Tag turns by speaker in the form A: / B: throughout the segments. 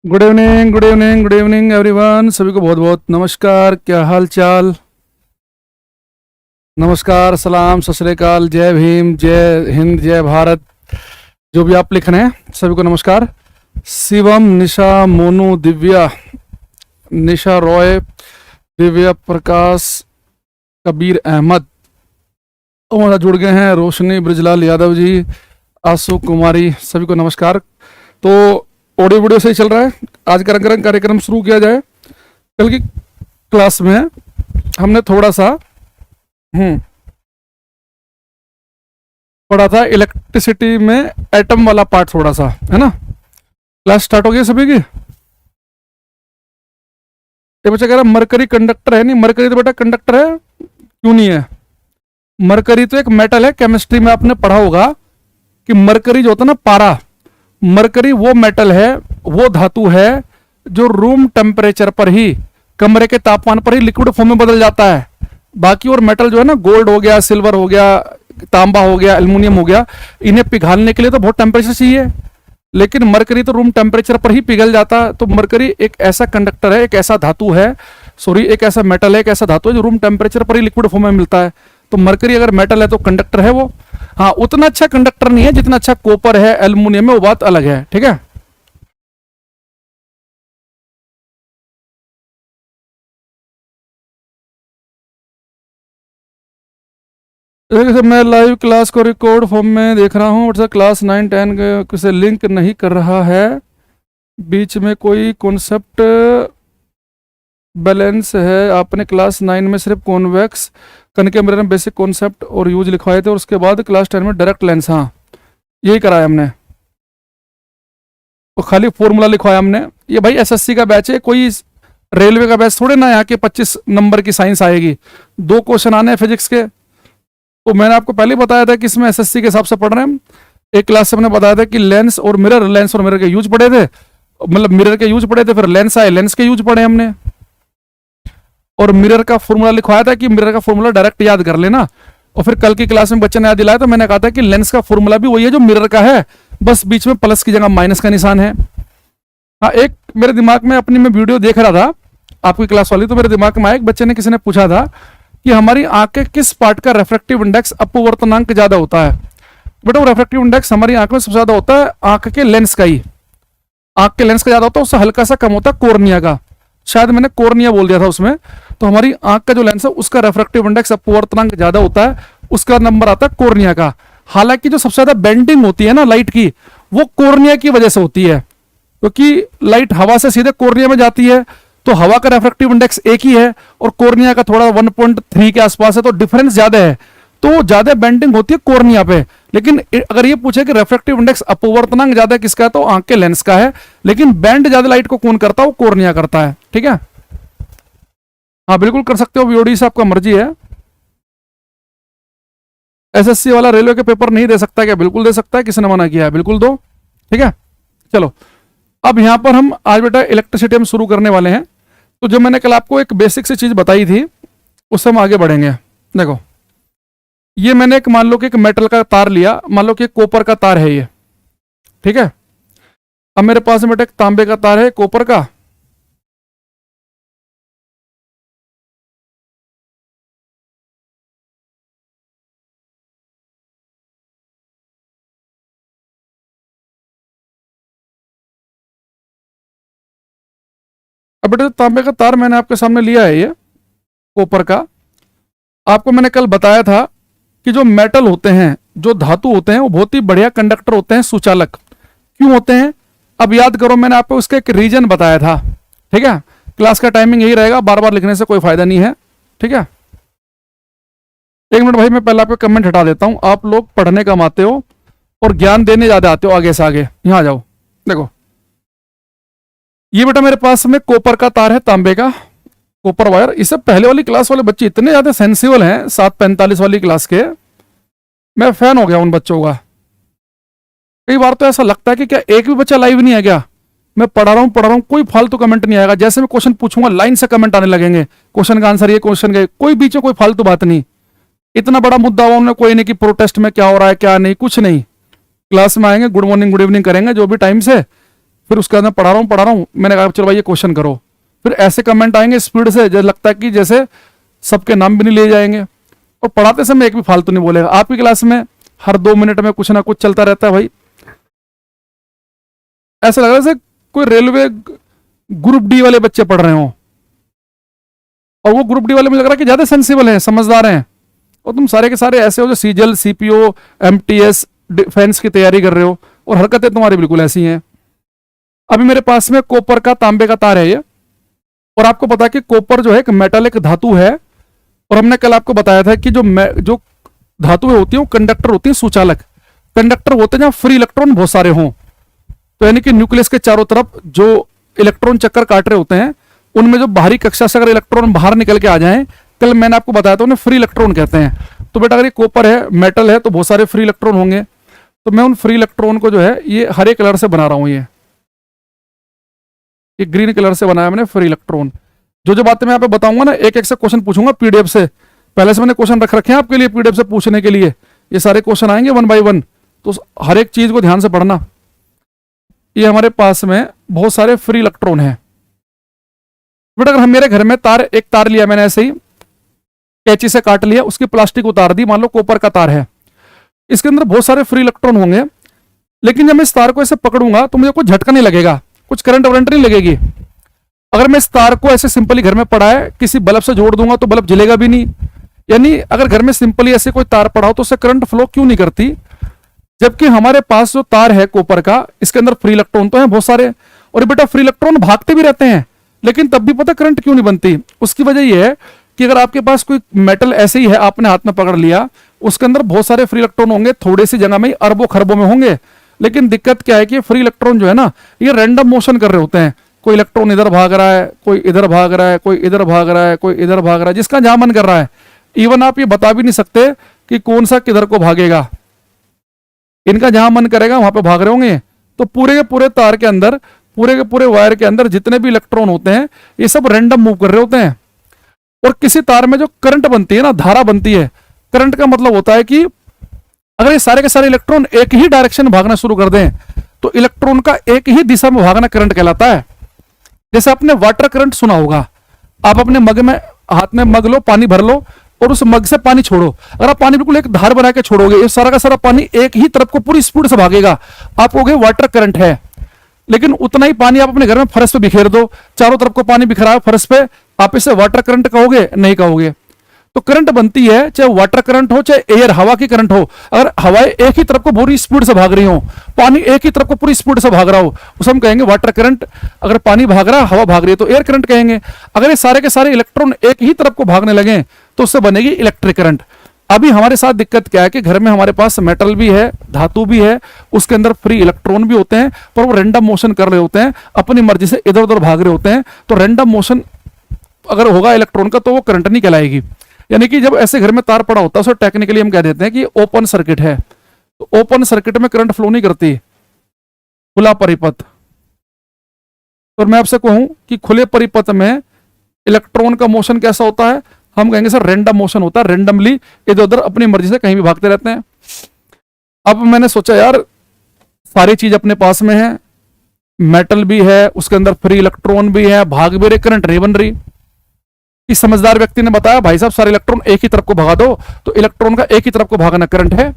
A: Good evening good evening good evening everyone. सभी को बहुत बहुत नमस्कार। क्या हाल चाल? नमस्कार, सलाम, सत श्री अकाल, जय भीम, जय हिंद, जय भारत। जो भी आप लिख रहे हैं सभी को नमस्कार। शिवम, निशा, मोनू, दिव्या, निशा रॉय, दिव्या प्रकाश, कबीर अहमद हमारा जुड़ गए हैं। रोशनी, ब्रिजलाल यादव जी, आशु कुमारी, सभी को नमस्कार। तो ऑडियो वीडियो सही चल रहा है। आज का रंगारंग कार्यक्रम शुरू किया जाए। कल की क्लास में हमने थोड़ा सा पढ़ा था इलेक्ट्रिसिटी में एटम वाला पार्ट, थोड़ा सा है ना। क्लास स्टार्ट हो गई सभी की। ये बच्चा कह रहा मरकरी कंडक्टर है नहीं। मरकरी तो बेटा कंडक्टर है, क्यों नहीं है? मरकरी तो एक मेटल है। केमिस्ट्री में आपने पढ़ा होगा कि मरकरी जो होता है ना, पारा, मरकरी वो मेटल है, वो धातु है जो रूम टेम्परेचर पर ही, कमरे के तापमान पर ही लिक्विड फॉर्म में बदल जाता है। बाकी और मेटल जो है ना, गोल्ड हो गया, सिल्वर हो गया, तांबा हो गया, एल्युमिनियम हो गया, इन्हें पिघालने के लिए तो बहुत टेम्परेचर चाहिए, लेकिन मरकरी तो रूम टेम्परेचर पर ही पिघल जाता है। तो मरकरी एक ऐसा कंडक्टर है, एक ऐसा धातु है, सॉरी एक ऐसा मेटल है, एक ऐसा धातु है जो रूम टेम्परेचर पर ही लिक्विड फॉर्म में मिलता है। तो मरकरी अगर मेटल है तो कंडक्टर है वो। हाँ, उतना अच्छा कंडक्टर नहीं है जितना अच्छा कॉपर है, एल्युमिनियम है, वो बात अलग है। ठीक है। जैसे मैं लाइव क्लास को रिकॉर्ड फॉर्म में देख रहा हूँ, और क्लास 9-10 से लिंक नहीं कर रहा है। बीच में कोई कॉन्सेप्ट बैलेंस है। आपने क्लास 9 में सिर्फ कॉन्वेक्स कनके मिरर में बेसिक कॉन्सेप्ट और यूज लिखवाए थे, और उसके बाद क्लास 10 में डायरेक्ट लेंस। हाँ, यही कराया हमने, तो खाली फॉर्मूला लिखवाया हमने। ये भाई एसएससी का बैच है, कोई रेलवे का बैच थोड़े ना। यहाँ के 25 नंबर की साइंस आएगी, 2 क्वेश्चन आने हैं फिजिक्स के। तो मैंने आपको पहले बताया था कि इसमें एसएससी के हिसाब से पढ़ रहे हैं। एक क्लास से मैंने बताया था कि लेंस और मिरर के यूज पढ़े थे, मतलब मिरर के यूज पढ़े थे, फिर लेंस आए, लेंस के यूज पढ़े हमने, और मिरर का फॉर्मूला लिखवाया था कि मिरर का फॉर्मूला डायरेक्ट याद कर लेना। और फिर कल की क्लास में बच्चे ने याद दिलाया, तो मैंने कहा था कि लेंस का फॉर्मूला भी वही है जो मिरर का है, बस बीच में प्लस की जगह माइनस का निशान है। हाँ, एक मेरे दिमाग में अपनी मैं वीडियो देख रहा था आपकी क्लास वाली, तो मेरे दिमाग में आया, एक बच्चे ने, किसी ने पूछा था कि हमारी आंख के किस पार्ट का रेफ्रेक्टिव इंडेक्स, अपवर्तनांक ज्यादा होता है। बेटा वो रेफ्रेक्टिव इंडेक्स हमारी आंख में सबसे ज्यादा होता है आंख के लेंस का ही। आंख के लेंस का ज्यादा होता है, उससे हल्का सा कम होता है कोर्निया का। शायद मैंने कोर्निया बोल दिया था उसमें। तो हमारी आंख का जो लेंस है उसका रेफ्रेक्टिव इंडेक्स, अपवर्तनांक ज्यादा होता है, उसका नंबर आता है कोर्निया का। हालांकि जो सबसे ज्यादा बेंडिंग होती है ना लाइट की, वो कोर्निया की वजह से होती है, क्योंकि लाइट हवा से सीधे कोर्निया में जाती है, तो हवा का रेफ्रेक्टिव इंडेक्स एक ही है और कोर्निया का थोड़ा 1.3 के आसपास है, तो डिफरेंस ज्यादा है, तो ज्यादा बेंडिंग होती है कोर्निया पे। लेकिन अगर ये पूछे कि रेफ्रेक्टिव इंडेक्स, अपवर्तनांक ज्यादा किसका है, तो आंख के लेंस का है। लेकिन बेंड ज्यादा लाइट को कौन करता है? वो कोर्निया करता है। ठीक है। हाँ, बिल्कुल कर सकते हो, वीओडी से आपका मर्जी है। एसएससी वाला रेलवे के पेपर नहीं दे सकता क्या? बिल्कुल दे सकता है, किसने मना किया है? बिल्कुल दो। ठीक है, चलो। अब यहां पर हम आज बेटा इलेक्ट्रिसिटी हम शुरू करने वाले हैं। तो जो मैंने कल आपको एक बेसिक सी चीज बताई थी, उससे हम आगे बढ़ेंगे। देखो, ये मैंने एक, मान लो कि एक मेटल का तार लिया, मान लो कि कॉपर का तार है ये। ठीक है। अब मेरे पास में बेटा एक तांबे का तार है, कॉपर का। अब बेटा तांबे का तार मैंने आपके सामने लिया है, ये कॉपर का। आपको मैंने कल बताया था कि जो मेटल होते हैं, जो धातु होते हैं, वो बहुत ही बढ़िया कंडक्टर होते हैं, सुचालक। क्यों होते हैं? अब याद करो, मैंने आपको उसका एक रीजन बताया था। ठीक है। क्लास का टाइमिंग यही रहेगा, बार बार लिखने से कोई फायदा नहीं है। ठीक है। एक मिनट भाई, मैं पहले आपको कमेंट हटा देता हूं। आप लोग पढ़ने कम आते हो और ज्ञान देने ज्यादा आते हो, आगे से आगे। यहां आ जाओ। देखो, ये बेटा मेरे पास में कॉपर का तार है, तांबे का कॉपर वायर। इससे पहले वाली क्लास वाले बच्चे इतने ज्यादा सेंसिबल हैं, 7:45 वाली क्लास के, मैं फैन हो गया उन बच्चों का। कई बार तो ऐसा लगता है कि क्या एक भी बच्चा लाइव नहीं है क्या? मैं पढ़ा रहा हूं, कोई फालतू कमेंट नहीं आएगा। जैसे मैं क्वेश्चन पूछूंगा, लाइन से कमेंट आने लगेंगे, क्वेश्चन का आंसर ये, क्वेश्चन का, कोई बीच में कोई फालतू बात नहीं। इतना बड़ा मुद्दा हुआ उन्होंने, कोई नहीं कि प्रोटेस्ट में क्या हो रहा है क्या नहीं, कुछ नहीं। क्लास में आएंगे, गुड मॉर्निंग गुड इवनिंग करेंगे जो भी टाइम से, फिर उसके अंदर पढ़ा रहा हूँ, मैंने कहा चलो भाई ये क्वेश्चन करो। फिर ऐसे कमेंट आएंगे स्पीड से, जैसे लगता है कि जैसे सबके नाम भी नहीं लिए जाएंगे। और पढ़ाते समय एक भी फालतू नहीं बोलेगा। आपकी क्लास में हर 2 मिनट में कुछ ना कुछ चलता रहता है भाई। ऐसा लग रहा है जैसे कोई रेलवे ग्रुप डी वाले बच्चे पढ़ रहे हो, और वो ग्रुप डी वाले मुझे लग रहा है कि ज्यादा सेंसिबल हैं, समझदार हैं, और तुम सारे के सारे ऐसे हो जो सीजल, सीपीओ, एमटीएस, डिफेंस की तैयारी कर रहे हो, और हरकतें तुम्हारी बिल्कुल ऐसी हैं। अभी मेरे पास में कॉपर का तांबे का तार है ये, और आपको पता है कि कॉपर जो है एक मेटल, एक धातु है, और हमने कल आपको बताया था कि जो धातुएं होती हैं वो कंडक्टर होती हैं, सुचालक कंडक्टर होते हैं जहां फ्री इलेक्ट्रॉन बहुत सारे हों। तो यानी कि न्यूक्लियस के चारों तरफ जो इलेक्ट्रॉन चक्कर काट रहे होते हैं, उनमें जो बाहरी कक्षा से अगर इलेक्ट्रॉन बाहर निकल के आ जाएं, कल मैंने आपको बताया था, उन्हें फ्री इलेक्ट्रॉन कहते हैं। तो बेटा अगर ये कॉपर है, मेटल है, तो बहुत सारे फ्री इलेक्ट्रॉन होंगे। तो मैं उन फ्री इलेक्ट्रॉन को जो है ये हरे कलर से बना रहा हूं, ये ग्रीन कलर से बनाया मैंने फ्री इलेक्ट्रॉन। जो जो बातें मैं यहाँ पे बताऊंगा ना, एक एक से क्वेश्चन पूछूंगा पीडीएफ से। पहले से मैंने क्वेश्चन रख रखे हैं आपके लिए पीडीएफ से पूछने के लिए। ये सारे क्वेश्चन आएंगे 1 बाय 1, तो हर एक चीज को ध्यान से पढ़ना। ये हमारे पास में बहुत सारे फ्री इलेक्ट्रॉन है बेटा। अगर हम मेरे घर में एक तार लिया मैंने, ऐसे ही कैंची से काट लिया, उसकी प्लास्टिक उतार दी, मान लो कॉपर का तार है, इसके अंदर बहुत सारे फ्री इलेक्ट्रॉन होंगे, लेकिन जब मैं इस तार को ऐसे पकड़ूंगा तो मुझे कुछ झटका नहीं लगेगा, कुछ करंट वरंट नहीं लगेगी। अगर मैं इस तार को ऐसे सिंपली घर में पड़ा है किसी बल्ब से जोड़ दूंगा तो बल्ब जलेगा भी नहीं। यानी अगर घर में सिंपली ऐसे कोई तार पड़ा हो तो उससे करंट फ्लो क्यों नहीं करती, जबकि हमारे पास जो तार है कॉपर का, इसके अंदर फ्री इलेक्ट्रॉन तो है बहुत सारे, और बेटा फ्री इलेक्ट्रॉन भागते भी रहते हैं, लेकिन तब भी पता करंट क्यों नहीं बनती। उसकी वजह यह है कि अगर आपके पास कोई मेटल ऐसे ही है, आपने हाथ में पकड़ लिया, उसके अंदर बहुत सारे फ्री इलेक्ट्रॉन होंगे, थोड़ी सी जगह में ही अरबों खरबों में होंगे, लेकिन दिक्कत क्या है कि फ्री इलेक्ट्रॉन जो है ना, ये रैंडम मोशन कर रहे होते हैं। कोई इलेक्ट्रॉन इधर भाग रहा है, कोई इधर भाग रहा है, कोई इधर भाग रहा है, कोई इधर भाग रहा है, जिसका जहां मन कर रहा है। इवन आप ये बता भी नहीं सकते कि कौन सा किधर को भागेगा, इनका जहां मन करेगा वहां पे भाग रहे होंगे। तो पूरे के पूरे तार के अंदर, पूरे के पूरे वायर के अंदर जितने भी इलेक्ट्रॉन होते हैं, ये सब रैंडम मूव कर रहे होते हैं। और किसी तार में जो करंट बनती है ना, धारा बनती है, करंट का मतलब होता है कि अगर ये सारे के सारे इलेक्ट्रॉन एक ही डायरेक्शन में भागना शुरू कर दें, तो इलेक्ट्रॉन का एक ही दिशा में भागना करंट कहलाता है। जैसे आपने वाटर करंट सुना होगा, आप अपने मग में, हाथ में मग लो, पानी भर लो, और उस मग से पानी छोड़ो। अगर आप पानी बिल्कुल एक धार बना के छोड़ोगे, ये सारा का सारा पानी एक ही तरफ को पूरी स्पीड से भागेगा, आप कहोगे वाटर करंट है। लेकिन उतना ही पानी आप अपने घर में फर्श पे बिखेर दो, चारों तरफ को पानी बिखरा है फर्श पे, आप इसे वाटर करंट कहोगे? नहीं कहोगे। तो करंट बनती है, चाहे वाटर करंट हो, चाहे एयर हवा की करंट हो। अगर हवाएं एक ही तरफ को पूरी स्पीड से भाग रही हो, पानी एक ही तरफ को पूरी स्पीड से भाग रहा हो, उसे हम कहेंगे वाटर करंट। अगर पानी भाग रहा, हवा भाग रही है, तो एयर करंट कहेंगे। अगर ये सारे के सारे इलेक्ट्रॉन एक ही तरफ को भागने लगे तो उससे बनेगी इलेक्ट्रिक करंट। अभी हमारे साथ दिक्कत क्या है कि घर में हमारे पास मेटल भी है, धातु भी है, उसके अंदर फ्री इलेक्ट्रॉन भी होते हैं, पर वो रैंडम मोशन कर रहे होते हैं, अपनी मर्जी से इधर उधर भाग रहे होते हैं। तो रैंडम मोशन अगर होगा इलेक्ट्रॉन का तो वो करंट नहीं कहलाएगी। यानी कि जब ऐसे घर में तार पड़ा होता है, उसको टेक्निकली हम कह देते हैं कि ओपन सर्किट है। तो ओपन सर्किट में करंट फ्लो नहीं करती, खुला परिपथ। और मैं आपसे कहूं कि खुले परिपथ में इलेक्ट्रॉन का मोशन कैसा होता है, हम कहेंगे सर रैंडम मोशन होता है, रैंडमली इधर उधर अपनी मर्जी से कहीं भी भागते रहते हैं। अब मैंने सोचा यार सारी चीज अपने पास में है, मेटल भी है, उसके अंदर फ्री इलेक्ट्रॉन भी है, भाग भी रहे, करंट नहीं बन रही। इस समझदार व्यक्ति ने बताया भाई साहब सारे इलेक्ट्रॉन एक ही तरफ को भगा दो, तो इलेक्ट्रॉन का एक ही तरफ को भागना करंट है।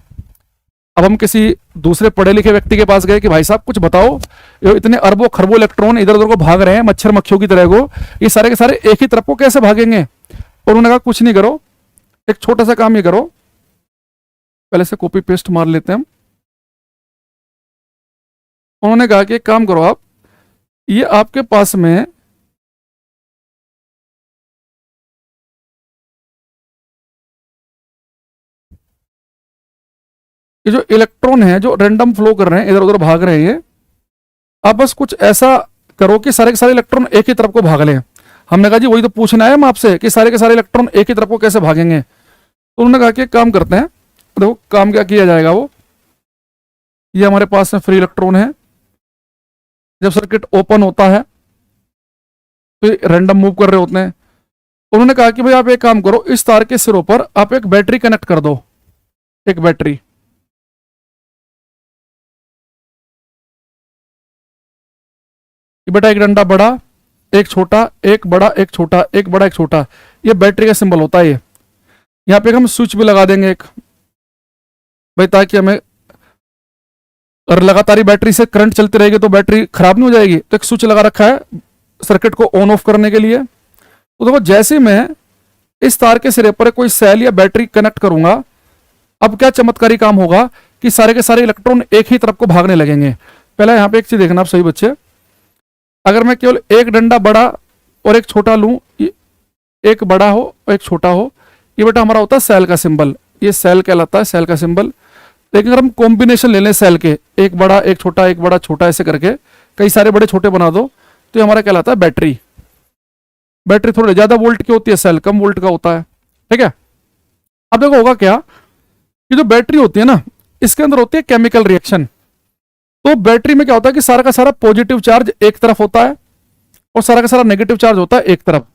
A: अब हम किसी दूसरे पढ़े लिखे व्यक्ति के पास गए कि भाई साहब कुछ बताओ, ये इतने अरबों खरबों इलेक्ट्रॉन इधर उधर को भाग रहे हैं मच्छर मक्खियों की तरह को, ये सारे के सारे एक ही तरफ को कैसे भागेंगे? और उन्होंने कहा कुछ नहीं करो, एक छोटा सा काम ये करो, पहले से कॉपी पेस्ट मार लेते हैं हम। उन्होंने कहा कि एक काम करो आप, ये आपके पास में ये जो इलेक्ट्रॉन है जो रैंडम फ्लो कर रहे हैं, इधर उधर भाग रहे हैं, आप बस कुछ ऐसा करो कि सारे के सारे इलेक्ट्रॉन एक ही तरफ को भाग लें। हमने कहा जी वही तो पूछना है हम आपसे कि सारे के सारे इलेक्ट्रॉन एक ही तरफ को कैसे भागेंगे। तो उन्होंने कहा कि काम करते हैं, देखो काम क्या किया जाएगा। वो ये हमारे पास में फ्री इलेक्ट्रॉन है, जब सर्किट ओपन होता है तो ये रैंडम मूव कर रहे होते हैं। उन्होंने कहा कि भाई आप एक काम करो, इस तार के सिरों पर आप एक बैटरी कनेक्ट कर दो, एक बैटरी। बेटा एक डंडा बड़ा, एक छोटा, एक बड़ा, एक छोटा, एक बड़ा, एक छोटा, ये बैटरी का सिंबल होता है। ये यहाँ पे हम स्विच भी लगा देंगे एक भाई, ताकि हमें अगर लगातार ही बैटरी से करंट चलती रहेगी तो बैटरी खराब नहीं हो जाएगी। तो एक स्विच लगा रखा है सर्किट को ऑन ऑफ करने के लिए। तो देखो जैसे मैं इस तार के सिरे पर कोई सेल या बैटरी कनेक्ट करूंगा, अब क्या चमत्कारी काम होगा कि सारे के सारे इलेक्ट्रॉन एक ही तरफ को भागने लगेंगे। पहले यहां पे एक चीज देखना आप सही बच्चे, अगर मैं केवल एक डंडा बड़ा और एक छोटा लूं, एक बड़ा हो और एक छोटा हो, ये बेटा हमारा होता है सेल का सिंबल, ये सेल कहलाता है, सेल का सिंबल। लेकिन अगर हम कॉम्बिनेशन ले लें सेल के, एक बड़ा एक छोटा एक बड़ा छोटा ऐसे करके कई सारे बड़े छोटे बना दो, तो ये हमारा कहलाता है बैटरी। बैटरी थोड़े ज्यादा वोल्ट की होती है, सेल कम वोल्ट का होता है, ठीक है। अब देखो होगा क्या कि जो बैटरी होती है ना, इसके अंदर होती है केमिकल रिएक्शन। तो बैटरी में क्या होता है कि सारा का सारा पॉजिटिव चार्ज एक तरफ होता है और सारा का सारा नेगेटिव चार्ज होता है एक तरफ।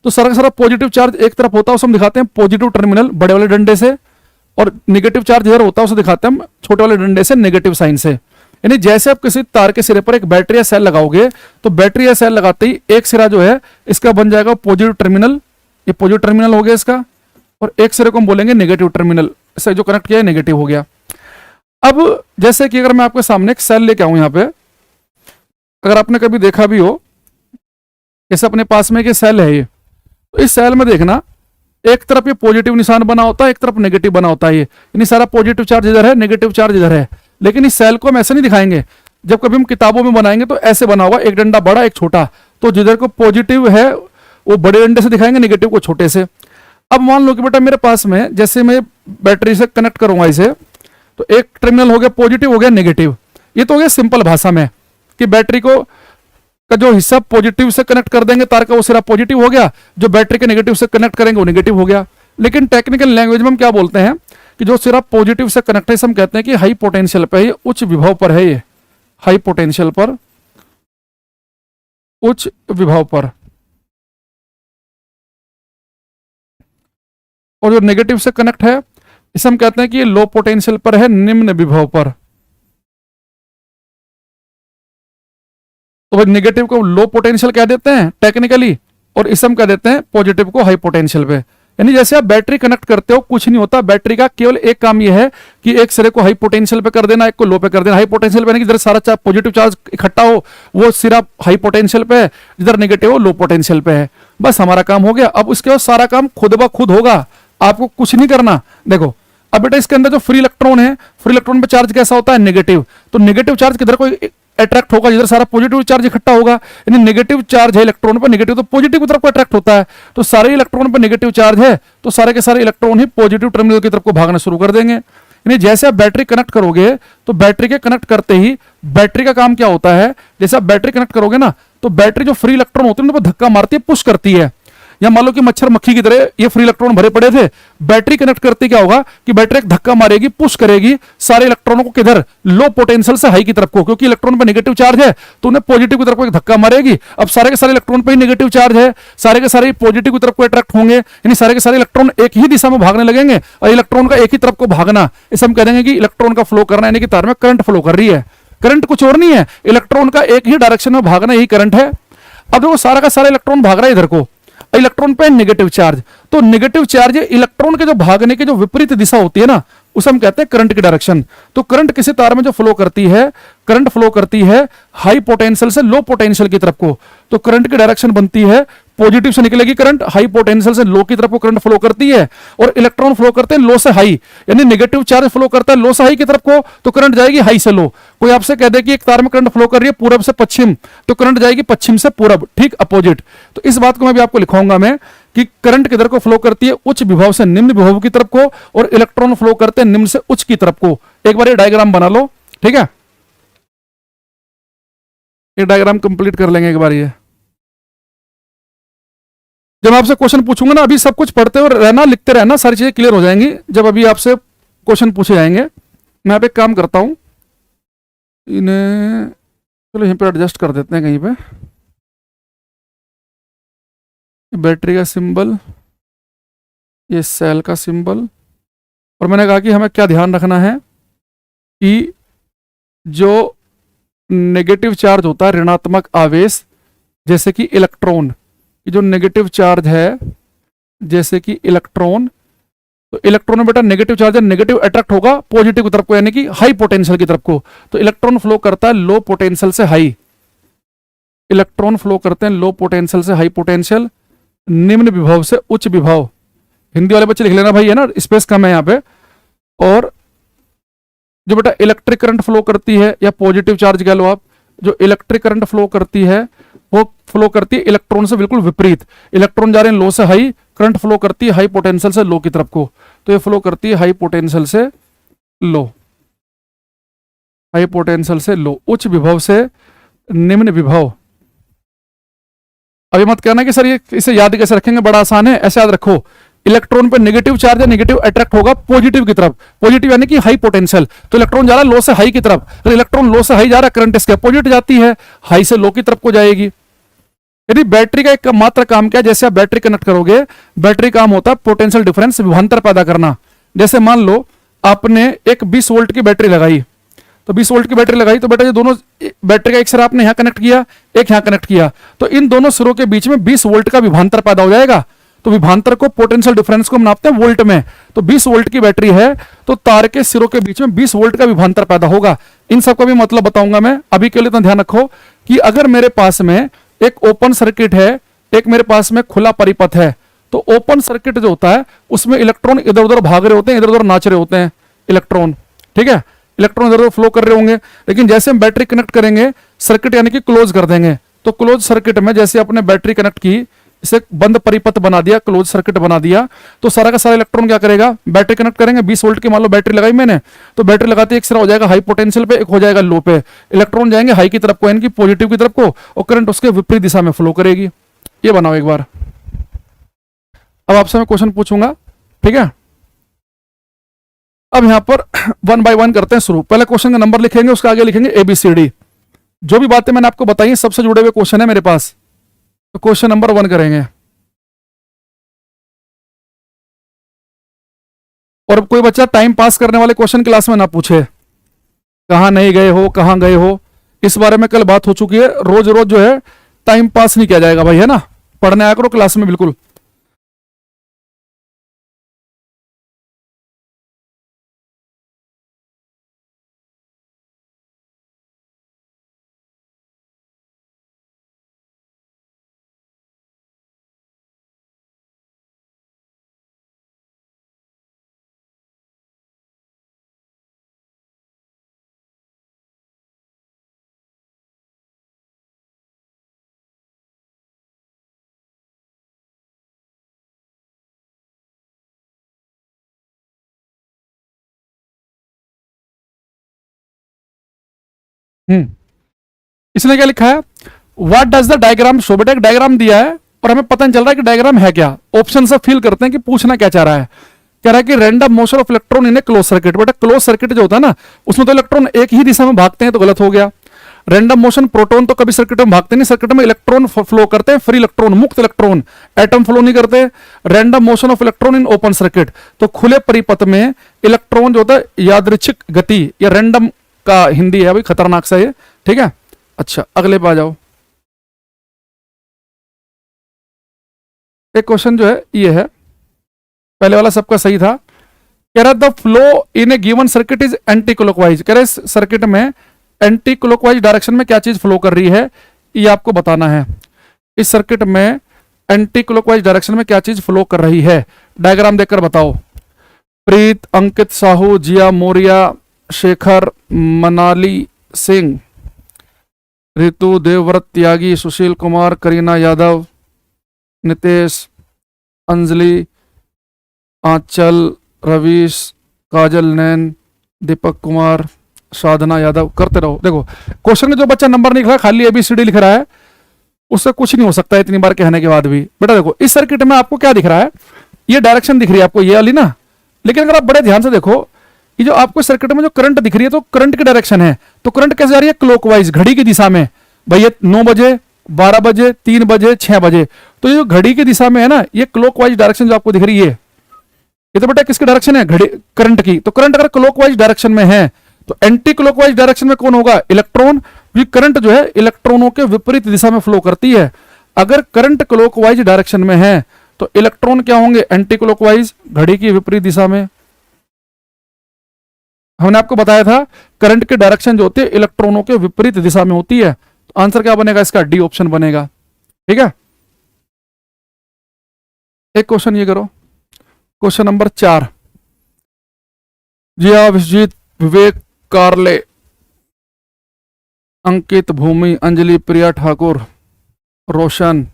A: तो सारा का सारा पॉजिटिव चार्ज एक तरफ होता है, उसे हम दिखाते हैं पॉजिटिव टर्मिनल बड़े वाले डंडे से, और नेगेटिव चार्ज इधर होता है उसे दिखाते हैं हम छोटे वाले डंडे से नेगेटिव साइन से। यानी जैसे आप किसी तार के सिरे पर एक बैटरी या सेल लगाओगे, तो बैटरी या सेल लगाते ही एक सिरा जो है इसका बन जाएगा पॉजिटिव टर्मिनल, ये पॉजिटिव टर्मिनल हो गया इसका, और एक सिरे को हम बोलेंगे नेगेटिव टर्मिनल, इसे जो कनेक्ट किया है नेगेटिव हो गया। अब जैसे कि अगर मैं आपके सामने एक सेल लेके आऊं, यहां पे अगर आपने कभी देखा भी हो, जैसे अपने पास में एक सेल है ये, तो इस सेल में देखना एक तरफ ये पॉजिटिव निशान बना होता है, एक तरफ नेगेटिव बना होता है, ये यानी सारा पॉजिटिव चार्ज इधर है, नेगेटिव चार्ज इधर है। लेकिन इस सेल को हम ऐसे नहीं दिखाएंगे, जब कभी हम किताबों में बनाएंगे तो ऐसे बना होगा, एक डंडा बड़ा एक छोटा, तो जिधर को पॉजिटिव है वो बड़े डंडे से दिखाएंगे, नेगेटिव को छोटे से। अब मान लो कि बेटा मेरे पास में जैसे मैं बैटरी से कनेक्ट करूंगा इसे, तो एक टर्मिनल हो गया पॉजिटिव, हो गया नेगेटिव। ये तो हो गया सिंपल भाषा में कि बैटरी को का जो हिस्सा पॉजिटिव से कनेक्ट कर देंगे तार का, वो सिरा पॉजिटिव हो गया, जो बैटरी के नेगेटिव से कनेक्ट करेंगे वो नेगेटिव हो गया। लेकिन टेक्निकल लैंग्वेज में हम क्या बोलते हैं कि जो सिरा पॉजिटिव से कनेक्ट है, हम कहते हैं कि हाई पोटेंशियल पे, ये उच्च विभव पर है, ये हाई पोटेंशियल पर, उच्च विभव पर। और जो नेगेटिव से कनेक्ट है इसे हम कहते हैं कि ये लो पोटेंशियल पर है, निम्न विभव पर। तो नेगेटिव को लो पोटेंशियल कह देते हैं टेक्निकली, और इसे हम कह देते हैं पॉजिटिव को हाई पोटेंशियल पे। यानी जैसे आप बैटरी कनेक्ट करते हो कुछ नहीं होता, बैटरी का केवल एक काम यह है कि एक सिरे को हाई पोटेंशियल पे कर देना, एक को लो पे कर देना। हाई पोटेंशियल पे जिधर सारा पॉजिटिव चार्ज इकट्ठा हो वो सिरा हाई पोटेंशियल पे है, जिधर नेगेटिव हो लो पोटेंशियल पे है, बस हमारा काम हो गया। अब उसके बाद सारा काम खुद ब खुद होगा, आपको कुछ नहीं करना। देखो अब बेटा इसके अंदर जो फ्री इलेक्ट्रॉन है, फ्री इलेक्ट्रॉन पे चार्ज कैसा होता है नेगेटिव, तो नेगेटिव चार्ज किधर को अट्रैक्ट होगा, जिधर सारा पॉजिटिव चार्ज इकट्ठा होगा। यानी नेगेटिव चार्ज है इलेक्ट्रॉन पर, नेगेटिव तो पॉजिटिव की तरफ को अट्रैक्ट होता है, तो सारे इलेक्ट्रॉन पर नेगेटिव चार्ज है, तो सारे के सारे इलेक्ट्रॉन ही पॉजिटिव टर्मिनल की तरफ को भागना शुरू कर देंगे। यानी जैसे आप बैटरी कनेक्ट करोगे तो बैटरी के कनेक्ट करते ही बैटरी का काम क्या होता है, जैसे आप बैटरी कनेक्ट करोगे ना, तो बैटरी जो फ्री इलेक्ट्रॉन होते हैं उनको धक्का मारती है, पुश करती है। या मान लो कि मच्छर मक्खी की तरह ये फ्री इलेक्ट्रॉन भरे पड़े थे, बैटरी कनेक्ट करते क्या होगा कि बैटरी एक धक्का मारेगी, पुश करेगी सारे इलेक्ट्रॉनों को किधर, लो पोटेंशियल से हाई की तरफ को, क्योंकि इलेक्ट्रॉन पे नेगेटिव चार्ज है तो उन्हें पॉजिटिव की तरफ को एक धक्का मारेगी। अब सारे के सारे इलेक्ट्रॉन पे ही नेगेटिव चार्ज है, सारे के सारे पॉजिटिव की तरफ को अट्रैक्ट होंगे, यानी सारे के सारे इलेक्ट्रॉन एक ही दिशा में भागने लगेंगे, और इलेक्ट्रॉन का एक ही तरफ को भागना, इसे हम कह देंगे कि इलेक्ट्रॉन का फ्लो करना, यानी कि तार में करंट फ्लो कर रही है। करंट कुछ और नहीं है, इलेक्ट्रॉन का एक ही डायरेक्शन में भागना, यही करंट है। अब देखो सारा का सारा इलेक्ट्रॉन भाग रहा है इधर को, इलेक्ट्रॉन पे नेगेटिव चार्ज, तो नेगेटिव चार्ज इलेक्ट्रॉन के जो भागने की जो विपरीत दिशा होती है ना, उसे हम कहते हैं करंट की डायरेक्शन। तो करंट किसी तार में जो फ्लो करती है, करंट फ्लो करती है हाई पोटेंशियल से लो पोटेंशियल की तरफ को, तो करंट की डायरेक्शन बनती है पॉजिटिव से निकलेगी करंट, हाई पोटेंशियल से लो की तरफ को करंट फ्लो करती है, और इलेक्ट्रॉन फ्लो करते हैं लो से हाई, यानी नेगेटिव चार्ज फ्लो करता है लो से हाई की तरफ को, तो करंट जाएगी हाई से लो। कोई आपसे कह दे कि एक तार में करंट फ्लो कर रही है पूरब से पश्चिम, तो करंट जाएगी पश्चिम से पूरब, ठीक अपोजिट। तो इस बात को मैं भी आपको लिखाऊंगा मैं कि करंट किधर को फ्लो करती है, उच्च विभव से निम्न विभव की तरफ को, और इलेक्ट्रॉन फ्लो करते हैं निम्न से उच्च की तरफ को। एक बार ये डायग्राम बना लो, ठीक है, ये डायग्राम कंप्लीट कर लेंगे एक बार। ये जब आपसे क्वेश्चन पूछूंगा ना, अभी सब कुछ पढ़ते हुए रहना, लिखते रहना, सारी चीजें क्लियर हो जाएंगी जब अभी आपसे क्वेश्चन पूछे जाएंगे। मैं यहाँ पे काम करता हूं, इन्हें चलो यहीं पे एडजस्ट कर देते हैं कहीं पे, बैटरी का सिंबल, ये सेल का सिंबल, और मैंने कहा कि हमें क्या ध्यान रखना है कि जो नेगेटिव चार्ज होता है, ऋणात्मक आवेश, जैसे कि इलेक्ट्रॉन, ये जो नेगेटिव चार्ज है जैसे कि इलेक्ट्रॉन, तो इलेक्ट्रॉन में बेटा नेगेटिव चार्ज है, नेगेटिव अट्रैक्ट होगा पॉजिटिव की तरफ को, यानी कि हाई पोटेंशियल की तरफ को। तो इलेक्ट्रॉन फ्लो करता है लो पोटेंशियल से हाई, इलेक्ट्रॉन फ्लो करते हैं लो पोटेंशियल से हाई पोटेंशियल, निम्न विभव से उच्च विभव। हिंदी वाले बच्चे लिख लेना भाई, है ना, स्पेस कम है यहाँ पे। और जो बेटा इलेक्ट्रिक करंट फ्लो करती है, या पॉजिटिव चार्ज कह लो आप, जो इलेक्ट्रिक करंट फ्लो करती है वो फ्लो करती है इलेक्ट्रॉन से बिल्कुल विपरीत। इलेक्ट्रॉन जा रहे हैं लो से हाई, करंट फ्लो करती है हाई पोटेंशियल से लो की तरफ को, तो ये फ्लो करती है हाई पोटेंशियल से लो, हाई पोटेंशियल से लो, उच्च विभव से निम्न विभव। अभी मत कहना कि सर ये इसे याद कैसे रखेंगे, बड़ा आसान है, ऐसे याद रखो, इलेक्ट्रॉन पे नेगेटिव चार्ज है, नेगेटिव अट्रैक्ट होगा पॉजिटिव की तरफ, पॉजिटिव यानी कि हाई पोटेंशियल, तो इलेक्ट्रॉन जा रहा है लो से हाई की तरफ, तो इलेक्ट्रॉन लो से हाई जा रहा है, करंट इसके अपोजिट जाती है, हाई से लो की तरफ को जाएगी। यदि बैटरी का एक मात्र काम क्या है, जैसे आप बैटरी कनेक्ट करोगे, बैटरी काम होता है पोटेंशियल डिफरेंस, विभवांतर पैदा करना। जैसे मान लो आपने एक 20 वोल्ट की बैटरी लगाई, तो 20 वोल्ट की बैटरी लगाई, तो बेटा ये दोनों बैटरी का एक सिरा आपने यहां कनेक्ट किया, एक यहां कनेक्ट किया, तो इन दोनों सिरों के बीच में 20 वोल्ट का विभवांतर पैदा हो जाएगा। तो विभवांतर को, पोटेंशियल डिफरेंस को हम नापते हैं वोल्ट में, तो 20 वोल्ट की बैटरी है तो तार के सिरों के बीच में 20 वोल्ट का विभवांतर पैदा होगा। इन सबका भी मतलब बताऊंगा मैं, अभी के लिए तो ध्यान रखो कि अगर मेरे पास में एक ओपन सर्किट है, एक मेरे पास में खुला परिपथ है, तो ओपन सर्किट जो होता है उसमें इलेक्ट्रॉन इधर उधर भाग रहे होते हैं, इधर उधर नाच रहे होते हैं इलेक्ट्रॉन, ठीक है, इलेक्ट्रॉन इधर उधर फ्लो कर रहे होंगे। लेकिन जैसे हम बैटरी कनेक्ट करेंगे, सर्किट यानी कि क्लोज कर देंगे, तो क्लोज सर्किट में जैसे आपने बैटरी कनेक्ट की, इसे बंद परिपथ बना दिया, क्लोज सर्किट बना दिया, तो सारा का सारा इलेक्ट्रॉन क्या करेगा, बैटरी कनेक्ट करेंगे, 20 वोल्ट की मान लो बैटरी लगाई मैंने, तो बैटरी लगाते एक सिरा हो जाएगा हाई पोटेंशियल पे, एक हो जाएगा लो पे, इलेक्ट्रॉन जाएंगे हाई की तरफ को, यानी कि पॉजिटिव की तरफ को, और करंट उसके विपरीत दिशा में फ्लो करेगी। ये बनाओ एक बार। अब आपसे मैं क्वेश्चन पूछूंगा, ठीक है। अब यहां पर 1 बाय 1 करते हैं शुरू। पहले क्वेश्चन का नंबर लिखेंगे, उसके आगे लिखेंगे ABCD। जो भी बातें मैंने आपको बताई सबसे जुड़े हुए क्वेश्चन है मेरे पास, तो क्वेश्चन नंबर 1 करेंगे। और कोई बच्चा टाइम पास करने वाले क्वेश्चन क्लास में ना पूछे, कहां नहीं गए हो, कहां गए हो, इस बारे में कल बात हो चुकी है। रोज रोज जो है टाइम पास नहीं किया जाएगा भाई, है ना, पढ़ने आया करो क्लास में बिल्कुल। इसने क्या लिखा है, what does the diagram show. बेटा एक डायग्राम दिया है और हमें पता नहीं चल रहा है कि डायग्राम है क्या। ऑप्शन से फील करते हैं कि पूछना क्या चाह रहा है। कह रहा है कि random motion of electron in A close circuit. बेटा क्लोज सर्किट जो होता है ना, उसमें तो इलेक्ट्रॉन एक ही दिशा में भागते हैं, तो गलत हो गया। रैंडम मोशन, प्रोटॉन तो कभी सर्किट में भागते नहीं, सर्किट में इलेक्ट्रॉन फ्लो करते हैं, फ्री इलेक्ट्रॉन, मुक्त इलेक्ट्रॉन, एटम फ्लो नहीं करते। Random motion of electron in open circuit, तो खुले परिपथ में इलेक्ट्रॉन जो होता है यादृच्छिक गति, या रैंडम का हिंदी है भाई, खतरनाक सा ये, ठीक है। अच्छा अगले पे आ जाओ। एक क्वेश्चन जो है ये है, पहले वाला सबका सही था। कह रहा the flow in A given circuit is anti clockwise. कह रहे सर्किट में एंटी क्लॉकवाइज डायरेक्शन में क्या चीज फ्लो कर रही है, ये आपको बताना है। इस सर्किट में एंटी क्लॉकवाइज डायरेक्शन में क्या चीज फ्लो कर रही है, डायग्राम देखकर बताओ। प्रीत, अंकित साहू, जिया मौर्या, शेखर, मनाली सिंह, रितु, देवव्रत त्यागी, सुशील कुमार, करीना यादव, नितेश, अंजलि, आंचल, रवीश, काजल नैन, दीपक कुमार, साधना यादव। करते रहो। देखो क्वेश्चन में जो बच्चा नंबर नहीं लिख रहा, खाली ABCD लिख रहा है, उससे कुछ नहीं हो सकता इतनी बार कहने के बाद भी। बेटा देखो इस सर्किट में आपको क्या दिख रहा है, ये डायरेक्शन दिख रही है आपको, ये वाली ना। लेकिन अगर आप बड़े ध्यान से देखो, ये जो आपको सर्किट में जो करंट दिख रही है, तो करंट की डायरेक्शन है, तो करंट कैसे जा रही है, क्लॉकवाइज, घड़ी की दिशा में। भाई ये 9 बजे, 12 बजे, 3 बजे, 6 बजे, तो ये जो घड़ी की दिशा में है ना, ये क्लॉकवाइज डायरेक्शन जो आपको दिख रही है, ये तो बेटा किसकी डायरेक्शन है, घड़ी, करंट की। तो करंट अगर क्लॉकवाइज डायरेक्शन में है, तो एंटी क्लॉकवाइज डायरेक्शन में कौन होगा, इलेक्ट्रॉन। क्योंकि करंट जो है इलेक्ट्रॉनों के विपरीत दिशा में फ्लो करती है। अगर करंट क्लॉकवाइज डायरेक्शन में है तो इलेक्ट्रॉन क्या होंगे, एंटी क्लॉकवाइज, घड़ी की विपरीत दिशा में। हमने आपको बताया था करंट की डायरेक्शन जो होती है इलेक्ट्रॉनों के विपरीत दिशा में होती है। तो आंसर क्या बनेगा इसका, डी ऑप्शन बनेगा। ठीक है, एक क्वेश्चन ये करो, क्वेश्चन नंबर 4। जिया, विश्वजीत, विवेक, कार्ले, अंकित, भूमि, अंजलि, प्रिया ठाकुर, रोशन,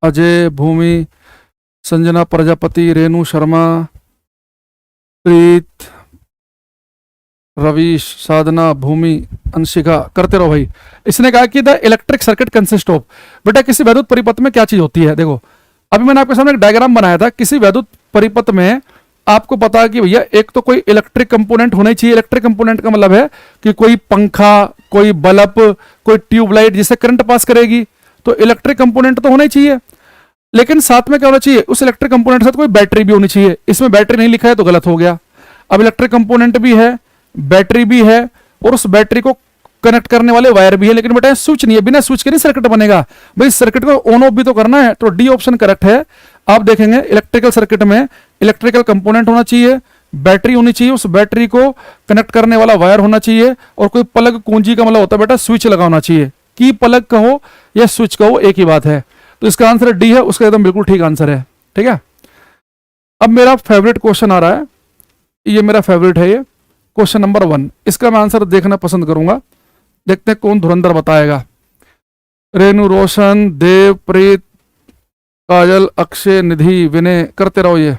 A: अजय, भूमि, संजना प्रजापति, रेणु शर्मा, प्रीत, रवीश, साधना, भूमि, अंशिका, करते रहो भाई। इसने कहा कि the electric circuit consist of, बेटा किसी वैद्युत परिपथ में क्या चीज होती है। देखो अभी मैंने आपके सामने एक डायग्राम बनाया था, किसी वैद्युत परिपथ में आपको पता है कि भैया एक तो कोई इलेक्ट्रिक कंपोनेंट होना चाहिए। इलेक्ट्रिक कंपोनेंट का मतलब है कि कोई पंखा, कोई बल्ब, कोई ट्यूबलाइट जिससे करंट पास करेगी, तो इलेक्ट्रिक कंपोनेंट तो होना ही चाहिए। लेकिन साथ में क्या होना चाहिए, उस इलेक्ट्रिक कंपोनेंट के साथ कोई बैटरी भी होनी चाहिए। इसमें बैटरी नहीं लिखा है तो गलत हो गया। अब इलेक्ट्रिक कंपोनेंट भी है, बैटरी भी है, और उस बैटरी को कनेक्ट करने वाले वायर भी है, लेकिन बेटा स्विच नहीं है, बिना स्विच के नहीं सर्किट बनेगा भाई। सर्किट को ऑन ऑफ भी तो करना है, तो डी ऑप्शन करेक्ट है। आप देखेंगे इलेक्ट्रिकल सर्किट में इलेक्ट्रिकल कंपोनेंट होना चाहिए, बैटरी होनी चाहिए, उस बैटरी को कनेक्ट करने वाला वायर होना चाहिए, और कोई प्लग कुंजी का मतलब होता है बेटा स्विच लगा होना चाहिए। की प्लग कहो या स्विच कहो एक ही बात है। तो इसका आंसर डी है, उसका एकदम बिल्कुल ठीक आंसर है। ठीक है, अब मेरा फेवरेट क्वेश्चन आ रहा है, ये मेरा फेवरेट है, ये क्वेश्चन नंबर 1। इसका मैं आंसर देखना पसंद करूंगा, देखते हैं कौन धुरंधर बताएगा। रेणु, रोशन, देव, प्रीत, काजल, अक्षय, निधि, विनय, करते रहो ये।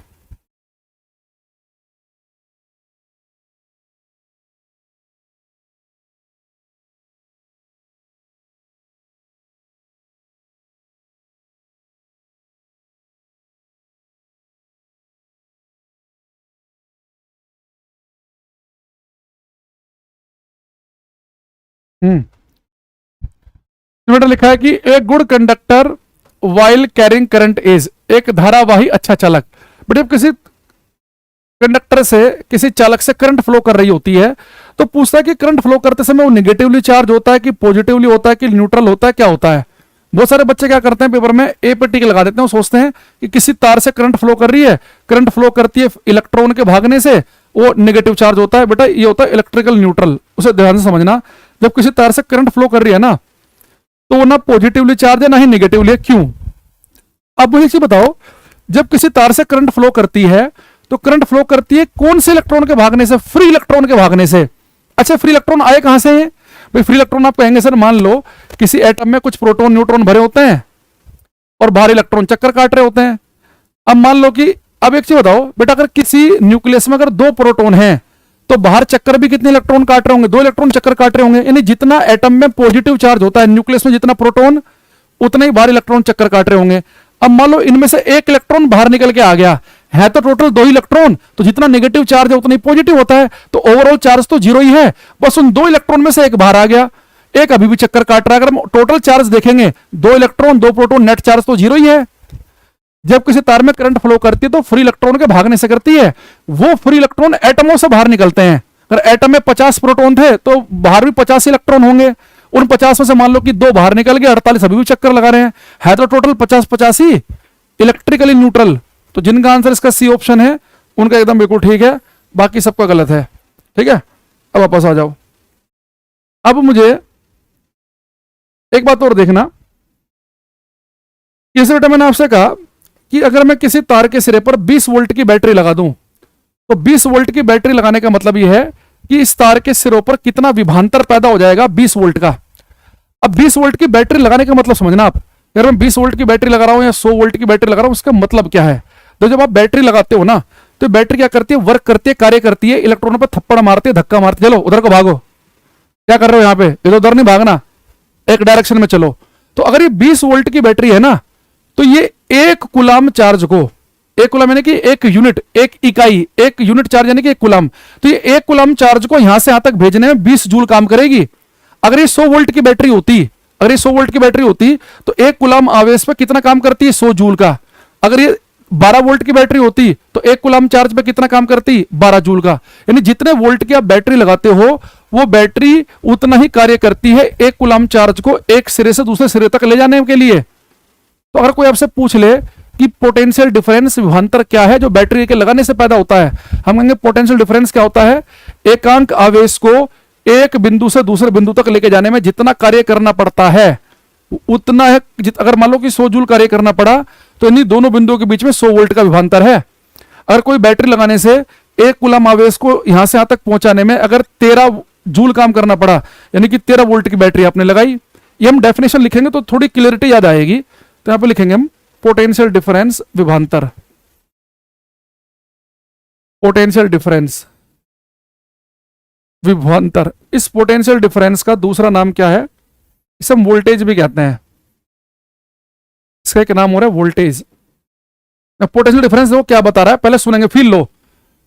A: बेटा लिखा है कि एक good conductor while carrying current is, एक धारावाही अच्छा चालक। बेटे किसी कंडक्टर से, किसी चालक से करंट फ्लो कर रही होती है, तो पूछता है कि करंट फ्लो करते समय वो निगेटिवली चार्ज होता है कि पॉजिटिवली होता है कि न्यूट्रल होता है, क्या होता है। बहुत सारे बच्चे क्या करते हैं पेपर में ए पे टिक लगा देते हैं, वो सोचते हैं कि किसी तार से करंट फ्लो कर रही है, करंट फ्लो करती है इलेक्ट्रॉन के भागने से, वो नेगेटिव चार्ज होता है। बेटा ये होता है इलेक्ट्रिकल न्यूट्रल, उसे ध्यान से समझना। जब किसी तार से करंट फ्लो कर रही है ना, तो वो ना पॉजिटिवली चार्ज है ना ही निगेटिवली है, क्यों। अब मुझे बताओ, जब किसी तार से करंट फ्लो करती है तो करंट फ्लो करती है कौन से इलेक्ट्रॉन के भागने से, फ्री इलेक्ट्रॉन के भागने से। अच्छा, फ्री इलेक्ट्रॉन आए कहां से हैं भाई। फ्री इलेक्ट्रॉन आप कहेंगे सर मान लो किसी एटम में कुछ प्रोटॉन न्यूट्रॉन भरे होते हैं और बाहर इलेक्ट्रॉन चक्कर काट रहे होते हैं। अब मान लो कि, अब एक चीज बताओ बेटा, अगर किसी न्यूक्लियस में अगर 2 प्रोटॉन हैं तो बाहर चक्कर भी कितने इलेक्ट्रॉन काट रहे होंगे, 2 इलेक्ट्रॉन चक्कर काट रहे होंगे। यानी जितना एटम में पॉजिटिव चार्ज होता है न्यूक्लियस में, जितना प्रोटॉन, उतना ही बाहर इलेक्ट्रॉन चक्कर काट रहे होंगे। अब मान लो इनमें से एक इलेक्ट्रॉन बाहर निकल के आ गया है, तो टोटल 2 इलेक्ट्रॉन, तो जितना नेगेटिव चार्ज है उतना ही पॉजिटिव होता है, तो ओवरऑल चार्ज तो 0 ही है। बस उन 2 इलेक्ट्रॉन में से एक बाहर आ गया, एक अभी भी चक्कर काट रहा है। अगर हम टोटल चार्ज देखेंगे 2 इलेक्ट्रॉन 2 प्रोटॉन, नेट चार्ज तो 0 ही है। जब किसी तार में करंट फ्लो करती है तो फ्री इलेक्ट्रॉन के भागने से करती है। वो फ्री इलेक्ट्रॉन एटमों से बाहर निकलते हैं। अगर एटम में 50 प्रोटॉन थे तो बाहर भी 50 इलेक्ट्रॉन होंगे। उन 50 में से मान लो कि 2 बाहर निकल गए, 48 अभी भी चक्कर लगा रहे हैं, है तो टोटल 50-50 ही इलेक्ट्रिकली न्यूट्रल। तो जिनका आंसर इसका सी ऑप्शन है उनका एकदम बिल्कुल ठीक है, बाकी सबका गलत है। ठीक है, अब वापस आ जाओ। अब मुझे एक बात और देखना, इस बेटा मैंने आपसे कहा कि अगर मैं किसी तार के सिरे पर 20 वोल्ट की बैटरी लगा दूं, तो 20 वोल्ट की बैटरी लगाने का मतलब यह है कि इस तार के सिरों पर कितना विभवांतर पैदा हो जाएगा 20 वोल्ट का। अब 20 वोल्ट की बैटरी लगाने का मतलब समझना आप, अगर मैं 20 वोल्ट की बैटरी लगा रहा हूं या 100 वोल्ट की बैटरी लगा रहा हूं, उसका मतलब क्या है। तो जब आप बैटरी लगाते हो ना, तो बैटरी क्या करती है, वर्क करती है, कार्य करती है, इलेक्ट्रॉनों पर थप्पड़ मारती है, धक्का मारती है। चलो उधर को भागो, क्या कर रहे हो यहाँ पे, इधर उधर नहीं भागना, एक डायरेक्शन में चलो। तो अगर ये 20 वोल्ट की बैटरी है ना, तो ये 1 कूलाम चार्ज को, 1 कूलाम यानी कि 1 यूनिट, 1 इकाई, 1 यूनिट चार्ज यानी कि 1 कूलाम, तो ये 1 कूलाम चार्ज को यहां से यहां तक भेजने में 20 जूल काम करेगी। अगर ये 100 वोल्ट की बैटरी होती, अगर ये 100 वोल्ट की बैटरी होती तो 1 कूलाम आवेश पे कितना काम करती है, 100 जूल का। अगर ये 12 वोल्ट की बैटरी होती तो 1 कूलाम चार्ज पे कितना काम करती, 12 जूल का। यानी जितने वोल्ट की आप बैटरी लगाते हो वो बैटरी उतना ही कार्य करती है एक कूलम चार्ज को एक सिरे से दूसरे सिरे तक ले जाने के लिए। तो अगर कोई आपसे पूछ ले कि पोटेंशियल डिफरेंस विभवांतर क्या है जो बैटरी के लगाने से पैदा होता है, हम कहेंगे पोटेंशियल डिफरेंस क्या होता है, एकांक आवेश को एक बिंदु से दूसरे बिंदु तक लेके जाने में जितना कार्य करना पड़ता है उतना है। अगर मान लो कि 100 जूल कार्य करना पड़ा तो इन्हीं दोनों बिंदुओं के बीच में 100 वोल्ट का विभवांतर है। अगर कोई बैटरी लगाने से एक कूलम आवेश को यहां से यहां तक पहुंचाने में अगर 13 जूल काम करना पड़ा, यानी कि 13 वोल्ट की बैटरी आपने लगाई, ये हम डेफिनेशन लिखेंगे तो थोड़ी क्लियरिटी याद आएगी। तो यहां पे लिखेंगे हम पोटेंशियल डिफरेंस विभवांतर, पोटेंशियल डिफरेंस विभवांतर। इस पोटेंशियल डिफरेंस का दूसरा नाम क्या है, इसे हम वोल्टेज भी कहते हैं। इसका एक नाम हो रहा है वोल्टेज। पोटेंशियल डिफरेंस वो क्या बता रहा है पहले सुनेंगे फिर लो।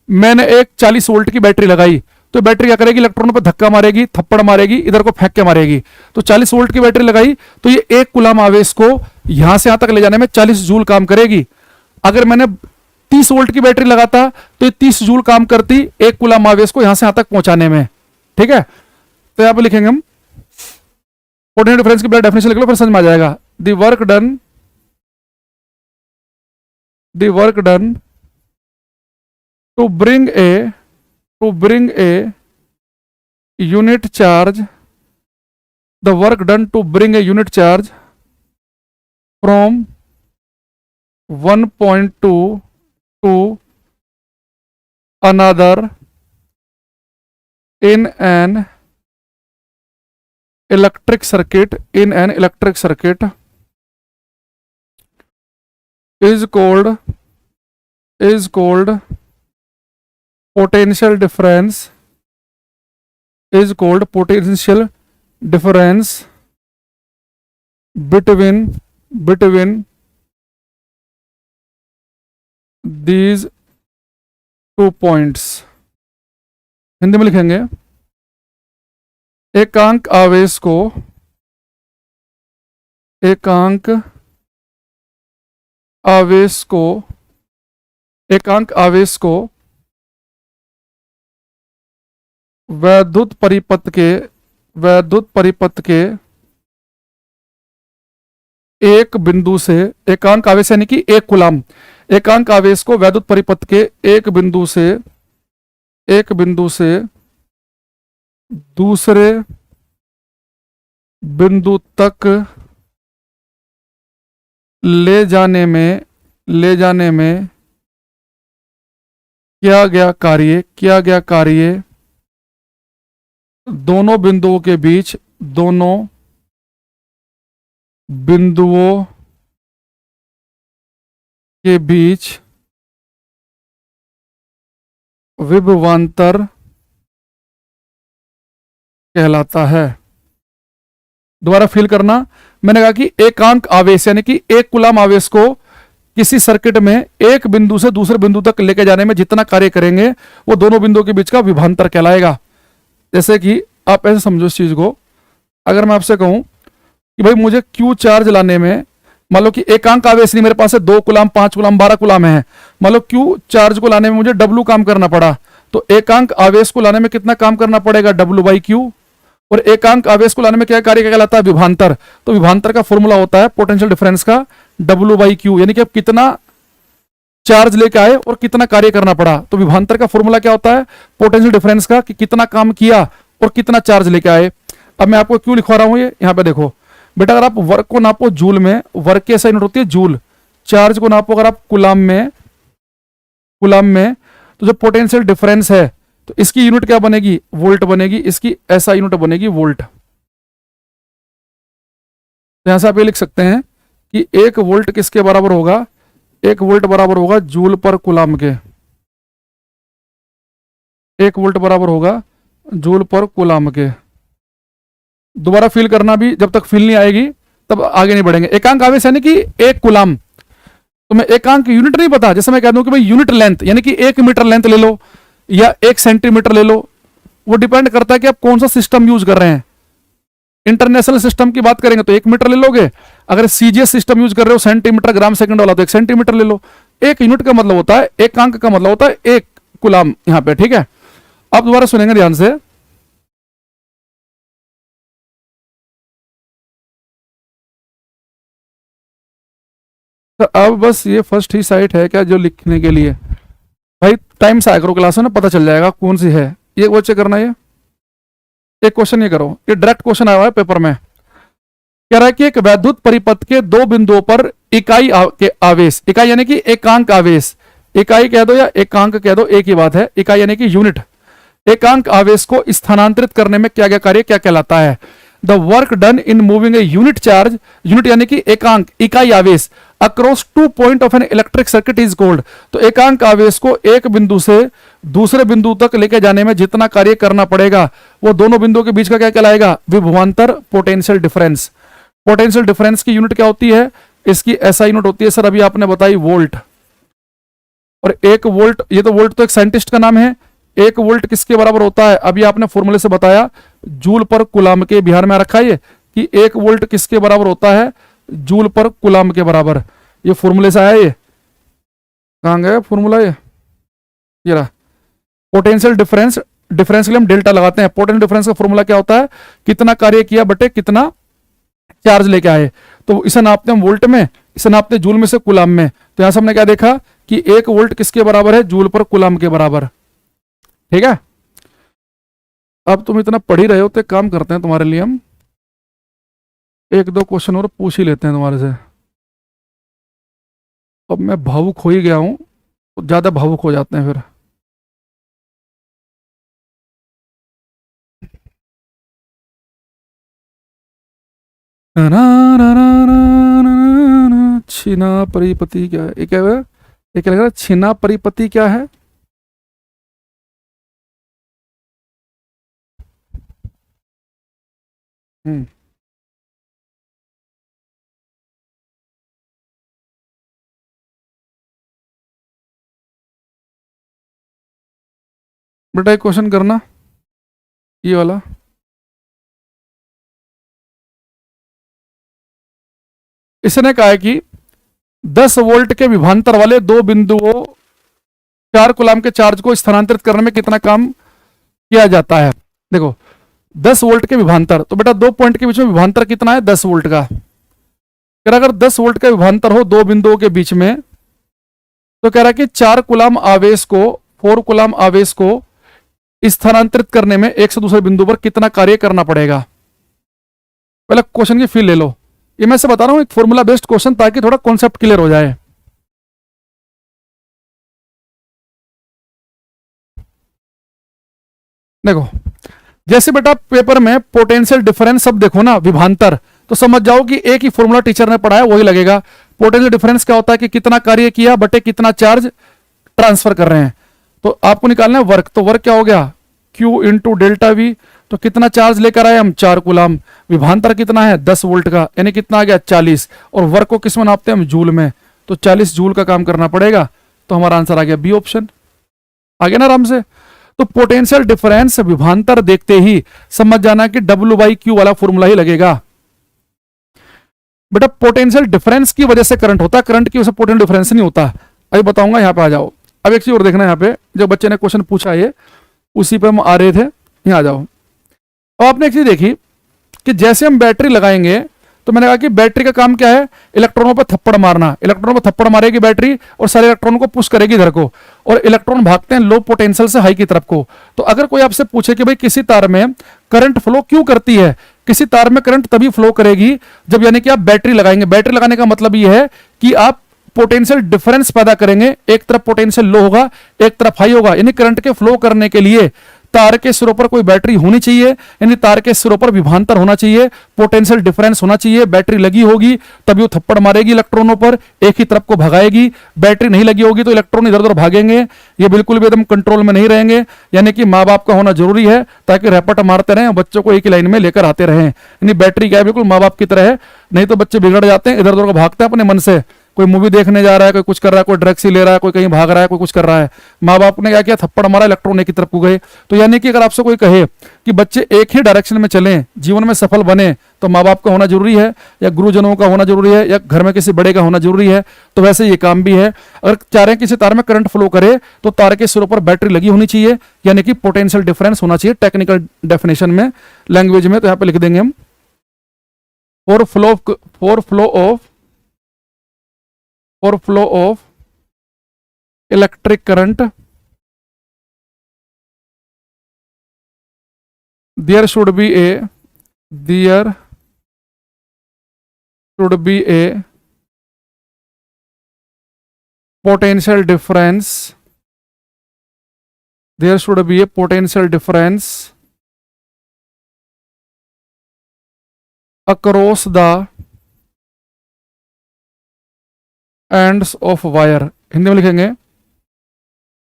A: मैंने एक 40 वोल्ट की बैटरी लगाई तो बैटरी क्या करेगी, इलेक्ट्रॉनों पर धक्का मारेगी, थप्पड़ मारेगी, इधर को फेंक के मारेगी। तो 40 वोल्ट की बैटरी लगाई तो ये एक कूलम आवेश को यहां से यहां तक ले जाने में 40 जूल काम करेगी। अगर मैंने 30 वोल्ट की बैटरी लगाता तो ये 30 जूल काम करती एक कूलम आवेश को यहां से यहां तक पहुंचाने में। ठीक है, तो यहां पर लिखेंगे हम पोटेंशियल डिफरेंस की डेफिनेशन लिख लो फिर समझ में आ जाएगा। The work done to bring a unit charge, the work done to bring a unit charge from 1.2 to another in an electric circuit is called potential difference between these two points। Hindi में लिखेंगे एकांक आवेश को वैद्युत परिपथ के एक बिंदु से, एकांक आवेश यानी कि एक कूलम, एकांक आवेश को वैद्युत परिपथ के एक बिंदु से दूसरे बिंदु तक ले जाने में किया गया कार्य दोनों बिंदुओं के बीच विभवांतर कहलाता है। दोबारा फील करना, मैंने कहा कि एकांक आवेश यानी कि एक कूलम आवेश को किसी सर्किट में एक बिंदु से दूसरे बिंदु तक लेके जाने में जितना कार्य करेंगे वो दोनों बिंदुओं के बीच का विभवांतर कहलाएगा। जैसे कि आप ऐसे समझो इस चीज को, अगर मैं आपसे कहूं कि भाई मुझे क्यू चार्ज लाने में, मान लो कि एकांक आवेश नहीं मेरे पास है, 2 कूलम 5 कूलम 12 कूलम है, मान लो क्यू चार्ज को लाने में मुझे डब्ल्यू काम करना पड़ा, तो एकांक आवेश को लाने में कितना काम करना पड़ेगा, W/Q। और एकांक आवेश को लाने में क्या कार्य कहलाता है, विभवांतर। तो विभवांतर का फॉर्मूला होता है पोटेंशियल डिफरेंस का W/Q, यानी कि आप कितना चार्ज लेके आए और कितना कार्य करना पड़ा। तो विभवांतर का फॉर्मूला क्या होता है पोटेंशियल डिफरेंस का, कि कितना काम किया और कितना चार्ज लेके आए। अब मैं आपको क्यों लिखवा रहा हूं ये, यहां पे देखो बेटा, अगर आप वर्क को नापो जूल में, वर्क की ऐसा यूनिट होती है जूल, चार्ज को नापो अगर आप कूलम में, तो जो पोटेंशियल डिफरेंस है तो इसकी यूनिट क्या बनेगी, वोल्ट बनेगी, इसकी ऐसा यूनिट बनेगी वोल्ट। तो यहां से आप ये लिख सकते हैं कि 1 वोल्ट किसके बराबर होगा, 1 वोल्ट बराबर होगा जूल पर कूलम के, 1 वोल्ट बराबर होगा जूल पर कूलम के। दोबारा फील करना, भी जब तक फील नहीं आएगी तब आगे नहीं बढ़ेंगे। एकांक आवेश यानी कि 1 कूलम, तो मैं एकांक यूनिट नहीं पता, जैसे मैं कह दूं कि भाई यूनिट लेंथ यानी कि 1 मीटर लेंथ ले लो या 1 सेंटीमीटर ले लो, वो डिपेंड करता है कि आप कौन सा सिस्टम यूज कर रहे हैं। इंटरनेशनल सिस्टम की बात करेंगे तो 1 मीटर ले लोगे, अगर सीजीएस सिस्टम यूज कर रहे हो सेंटीमीटर ग्राम सेकंड वाला तो 1 सेंटीमीटर ले लो। एक यूनिट का मतलब होता है, एकांक का मतलब होता है 1 कूलम यहां पे। ठीक है, अब दोबारा सुनेंगे ध्यान से, तो अब बस ये फर्स्ट ही साइट है क्या जो लिखने के लिए, भाई टाइम से आया करो क्लास में ना, पता चल जाएगा कौन सी है। ये वो चेक करना, ये एक क्वेश्चन ये करो, ये डायरेक्ट क्वेश्चन आया हुआ है पेपर में। कह रहा है कि एक वैद्युत परिपथ के दो बिंदुओं पर इकाई के आवेश, इकाई यानी कि एकांक आवेश, इकाई कह दो या एकांक कह दो एक ही बात है, इकाई यानी कि यूनिट, एकांक आवेश को स्थानांतरित करने में क्या क्या कार्य क्या कहलाता है। The work done in moving a unit charge, unit यानी कि एकांक इकाई आवेश, across 2 point of an electric circuit is called. तो एकांक आवेश को एक बिंदु से दूसरे बिंदु तक लेके जाने में जितना कार्य करना पड़ेगा वो दोनों बिंदुओं के बीच का क्या कहलाएगा, विभवांतर पोटेंशियल डिफरेंस। पोटेंशियल डिफरेंस की यूनिट क्या होती है, इसकी एसआई यूनिट होती है सर, अभी आपने बताई वोल्ट। और एक वोल्ट, ये तो वोल्ट तो एक साइंटिस्ट का नाम है, एक वोल्ट किसके बराबर होता है, अभी आपने फॉर्मूले से बताया, जूल पर कुलाम के, बिहार में रखा है ये कि एक वोल्ट किसके बराबर होता है, जूल पर कुलाम के बराबर। ये फॉर्मूले से आया, ये कहां गया फॉर्मूला, ये रहा पोटेंशियल डिफरेंस, डिफरेंस के लिए हम डेल्टा लगाते हैं। पोटेंशियल डिफरेंस का फॉर्मूला क्या होता है, कितना कार्य किया बटे कितना चार्ज लेके आए। तो इसे नापते हैं वोल्ट में, इसे नापते हैं जूल में से कुलाम में। तो यहां से हमने क्या देखा कि एक वोल्ट किसके बराबर है, जूल पर कुलाम के बराबर। ठीक है, अब तुम इतना पढ़ ही रहे हो तो एक काम करते हैं, तुम्हारे लिए हम एक दो क्वेश्चन और पूछ ही लेते हैं तुम्हारे से। अब मैं भावुक हो ही गया हूं, तो ज्यादा भावुक हो जाते हैं फिर। छिना परिपति क्या है, ये क्या है, ये क्या लग रहा है, छिना परिपति क्या है। हम्म, बेटा एक क्वेश्चन करना, ये वाला, इसने कहा है कि 10 वोल्ट के विभवांतर वाले दो बिंदुओं 4 कूलम के चार्ज को स्थानांतरित करने में कितना काम किया जाता है। देखो 10 वोल्ट के विभवांतर, तो बेटा दो पॉइंट के बीच में विभवांतर कितना है, 10 वोल्ट का। फिर अगर 10 वोल्ट का विभवांतर हो दो बिंदुओं के बीच में, तो कह रहा है कि 4 कूलम आवेश को, 4 कूलम आवेश को स्थानांतरित करने में एक से दूसरे बिंदु पर कितना कार्य करना पड़ेगा। पहले क्वेश्चन की फील ले लो, ये मैं से बता रहा हूं एक फॉर्मूला बेस्ड क्वेश्चन, ताकि थोड़ा कॉन्सेप्ट क्लियर हो जाए। देखो जैसे बेटा पेपर में पोटेंशियल डिफरेंस सब देखो ना, विभवांतर, तो समझ जाओ कि एक ही फॉर्मूला टीचर ने पढ़ाया वही लगेगा। पोटेंशियल डिफरेंस क्या होता है कि कितना कार्य किया बटे कितना चार्ज ट्रांसफर कर रहे हैं। तो आपको निकालना है वर्क, तो वर्क क्या हो गया, Q इंटू डेल्टा वी। तो कितना चार्ज लेकर आए हम, 4 कूलम। विभवांतर कितना है, 10 वोल्ट का, यानी कितना आ गया 40। और वर्क को किस में नापते हैं हम, जूल में। तो 40 जूल का काम करना पड़ेगा। तो हमारा आंसर आ गया बी ऑप्शन, आ गया ना आराम से। तो पोटेंशियल डिफरेंस विभवांतर देखते ही समझ जाना कि W/Q वाला फॉर्मूला ही लगेगा। बेटा पोटेंशियल डिफरेंस की वजह से करंट होता है, करंट की वजह से पोटेंशियल डिफरेंस नहीं होता। अभी बताऊंगा, यहां पे आ जाओ। अब एक चीज और देखना, यहाँ पे जो बच्चे ने क्वेश्चन पूछा है उसी पे हम आ रहे थे, यहाँ आ जाओ। अब आपने एक चीज देखी कि जैसे हम बैटरी लगाएंगे, तो मैंने कहा कि बैटरी का काम क्या है, इलेक्ट्रॉनों पर थप्पड़ मारना। इलेक्ट्रॉनों पर थप्पड़ मारेगी बैटरी और सारे इलेक्ट्रॉन को पुश करेगी इधर को, और इलेक्ट्रॉन भागते हैं लो पोटेंशियल से हाई की तरफ को। तो अगर कोई आपसे पूछे कि भाई किसी तार में करंट फ्लो क्यों करती है, किसी तार में करंट तभी फ्लो करेगी जब यानी कि आप बैटरी लगाएंगे। बैटरी लगाने का मतलब यह है कि आप पोटेंशियल डिफरेंस पैदा करेंगे, एक तरफ पोटेंशियल लो होगा एक तरफ हाई होगा। यानी करंट के फ्लो करने के लिए तार के सिरों पर कोई बैटरी होनी चाहिए, यानी तार के सिरों पर विभवांतर होना चाहिए, पोटेंशियल डिफरेंस होना चाहिए, बैटरी लगी होगी तभी वो थप्पड़ मारेगी इलेक्ट्रॉनों पर, एक ही तरफ को भगाएगी। बैटरी नहीं लगी होगी तो इलेक्ट्रॉन इधर उधर भागेंगे, ये बिल्कुल भी एकदम कंट्रोल में नहीं रहेंगे। यानी कि माँ बाप का होना जरूरी है, ताकि रैपट मारते रहें, बच्चों को एक ही लाइन में लेकर आते रहें। यानी बैटरी क्या है, बिल्कुल माँ बाप की तरह है, नहीं तो बच्चे बिगड़ जाते हैं, इधर उधर भागते हैं अपने मन से। कोई मूवी देखने जा रहा है, कोई कुछ कर रहा है, कोई ड्रग्स ही ले रहा है, कोई कहीं भाग रहा है, कोई कुछ कर रहा है। माँ बाप ने क्या किया, थप्पड़ मारा, इलेक्ट्रॉन एक की तरफ को गए। तो यानी कि अगर आपसे कोई कहे कि बच्चे एक ही डायरेक्शन में चलें, जीवन में सफल बने, तो माँ बाप का होना जरूरी है, या गुरुजनों का होना जरूरी है, या घर में किसी बड़े का होना जरूरी है। तो वैसे ये काम भी है। अगर चाह रहे हैं किसी तार में करंट फ्लो करे, तो तार के सिरों पर बैटरी लगी होनी चाहिए, यानी कि पोटेंशियल डिफरेंस होना चाहिए। टेक्निकल डेफिनेशन में, लैंग्वेज में तो यहाँ पे लिख देंगे हम, for flow of for flow of electric current, there should be a potential difference. There should be a potential difference across the ends of wire. Hindi में लिखेंगे,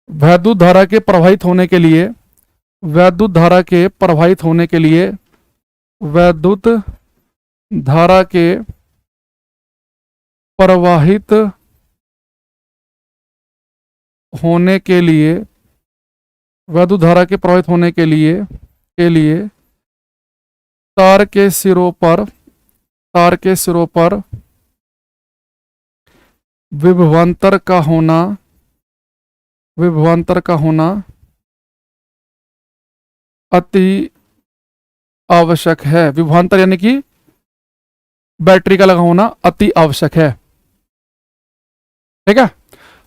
A: वैद्युत धारा के प्रवाहित होने के लिए, वैद्युत धारा के प्रवाहित होने के लिए, वैद्युत धारा के प्रवाहित होने के लिए, वैद्युत धारा के प्रवाहित होने के लिए तार के सिरों पर विभवांतर का होना अति आवश्यक है। विभवांतर यानी कि बैटरी का लगा होना अति आवश्यक है। ठीक है,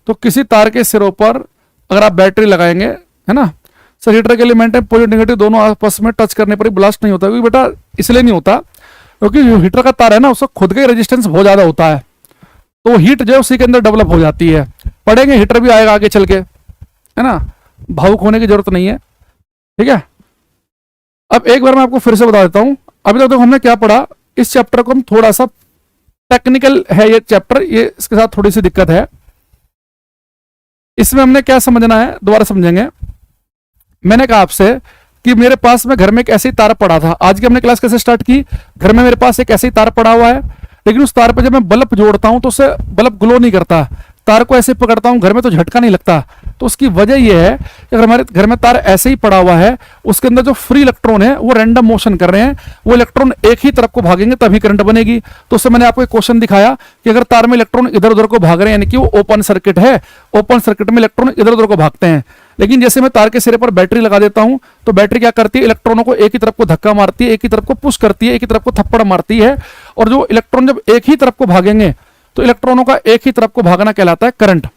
A: तो किसी तार के सिरों पर अगर आप बैटरी लगाएंगे, है ना सर, हीटर के एलिमेंट है पॉजिटिव नेगेटिव दोनों आपस में टच करने पर ही ब्लास्ट नहीं होता, क्योंकि बेटा इसलिए नहीं होता क्योंकि जो हीटर का तार है ना उसका खुद का ही रेजिस्टेंस बहुत ज्यादा होता है, तो हीट जो है उसी के अंदर डेवलप हो जाती है। पढ़ेंगे हीटर भी आएगा आगे चल के, है ना, भावुक होने की जरूरत नहीं है। ठीक है, अब एक बार मैं आपको फिर से बता देता हूं, अभी तक तो हमने क्या पढ़ा, इस चैप्टर को हम थोड़ा सा टेक्निकल है ये चैप्टर, ये इसके साथ थोड़ी सी दिक्कत है। इसमें हमने क्या समझना है दोबारा समझेंगे। मैंने कहा आपसे कि मेरे पास में घर में एक ऐसी तार पड़ा था। आज की हमने क्लास कैसे स्टार्ट की, घर में मेरे पास एक ऐसी तार पड़ा हुआ है, लेकिन उस तार पे जब मैं बल्ब जोड़ता हूं तो उससे बल्ब ग्लो नहीं करता, तार को ऐसे पकड़ता हूं घर में तो झटका नहीं लगता। तो उसकी वजह यह है कि अगर हमारे घर में तार ऐसे ही पड़ा हुआ है, उसके अंदर जो फ्री इलेक्ट्रॉन है वो रैंडम मोशन कर रहे हैं, वो इलेक्ट्रॉन एक ही तरफ को भागेंगे तभी करंट बनेगी। तो उससे मैंने आपको एक क्वेश्चन दिखाया कि अगर तार में इलेक्ट्रॉन इधर उधर को भाग रहे हैं, यानी कि वो ओपन सर्किट है, ओपन सर्किट में इलेक्ट्रॉन इधर उधर को भागते हैं। लेकिन जैसे मैं तार के सिरे पर बैटरी लगा देता हूं तो बैटरी क्या करती है, इलेक्ट्रॉनों को एक ही तरफ को धक्का मारती है, एक ही तरफ को पुश करती है, एक ही तरफ को थप्पड़ मारती है, और जो इलेक्ट्रॉन जब एक ही तरफ को भागेंगे तो इलेक्ट्रॉनों का एक ही तरफ को भागना कहलाता है करंट।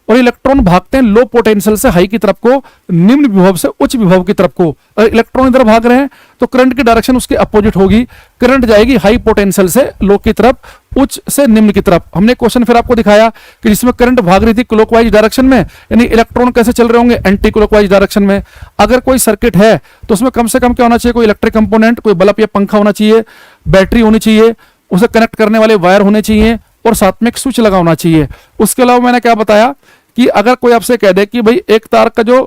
A: और इलेक्ट्रॉन भागते हैं लो पोटेंशियल से हाई की तरफ को, निम्न विभव से उच्च विभव की तरफ को। अगर इलेक्ट्रॉन इधर भाग रहे हैं तो करंट की डायरेक्शन उसके अपोजिट होगी, करंट जाएगी हाई पोटेंशियल से लो की तरफ, उच्च से निम्न की तरफ। हमने क्वेश्चन फिर आपको दिखाया कि जिसमें करंट भाग रही थी क्लॉकवाइज डायरेक्शन में, यानी इलेक्ट्रॉन कैसे चल रहे होंगे, एंटी क्लॉकवाइज डायरेक्शन में। अगर कोई सर्किट है तो उसमें कम से कम क्या होना चाहिए, कोई इलेक्ट्रिक कंपोनेंट, कोई बल्ब या पंखा होना चाहिए, बैटरी होनी चाहिए, उसे कनेक्ट करने वाले वायर होने चाहिए, और साथ में एक स्विच लगा होना चाहिए। उसके अलावा मैंने क्या बताया कि अगर कोई आपसे कह दे कि भाई एक तार का जो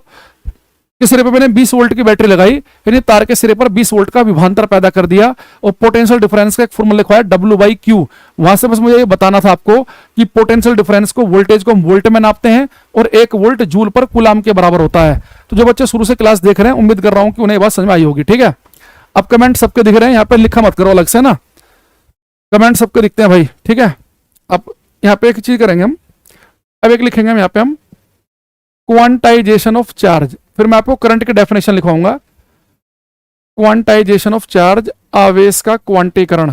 A: किस सिरे पे मैंने 20 वोल्ट की बैटरी लगाई, यानी तार के सिरे पर 20 वोल्ट का विभवांतर पैदा कर दिया, और पोटेंशियल डिफरेंस का एक फॉर्मूला लिखवाया W/Q। वहां से बस मुझे ये बताना था आपको कि पोटेंशियल डिफरेंस को, वोल्टेज को हम वोल्ट में नापते हैं, और 1 वोल्ट जूल पर कूलाम के बराबर होता है। तो जो बच्चे शुरू से क्लास देख रहे हैं, उम्मीद कर रहा हूं कि उन्हें ये बात समझ में आई होगी। ठीक है, अब कमेंट सबके दिख रहे हैं, यहाँ पे लिखा मत करो अलग से ना, कमेंट सबके दिखते हैं भाई। ठीक है, अब यहाँ पे एक चीज करेंगे हम, अब एक लिखेंगे हम यहाँ पे हम क्वांटाइजेशन ऑफ चार्ज, फिर मैं आपको करंट की डेफिनेशन लिखवाऊंगा। क्वांटाइजेशन ऑफ चार्ज, आवेश का क्वांटीकरण,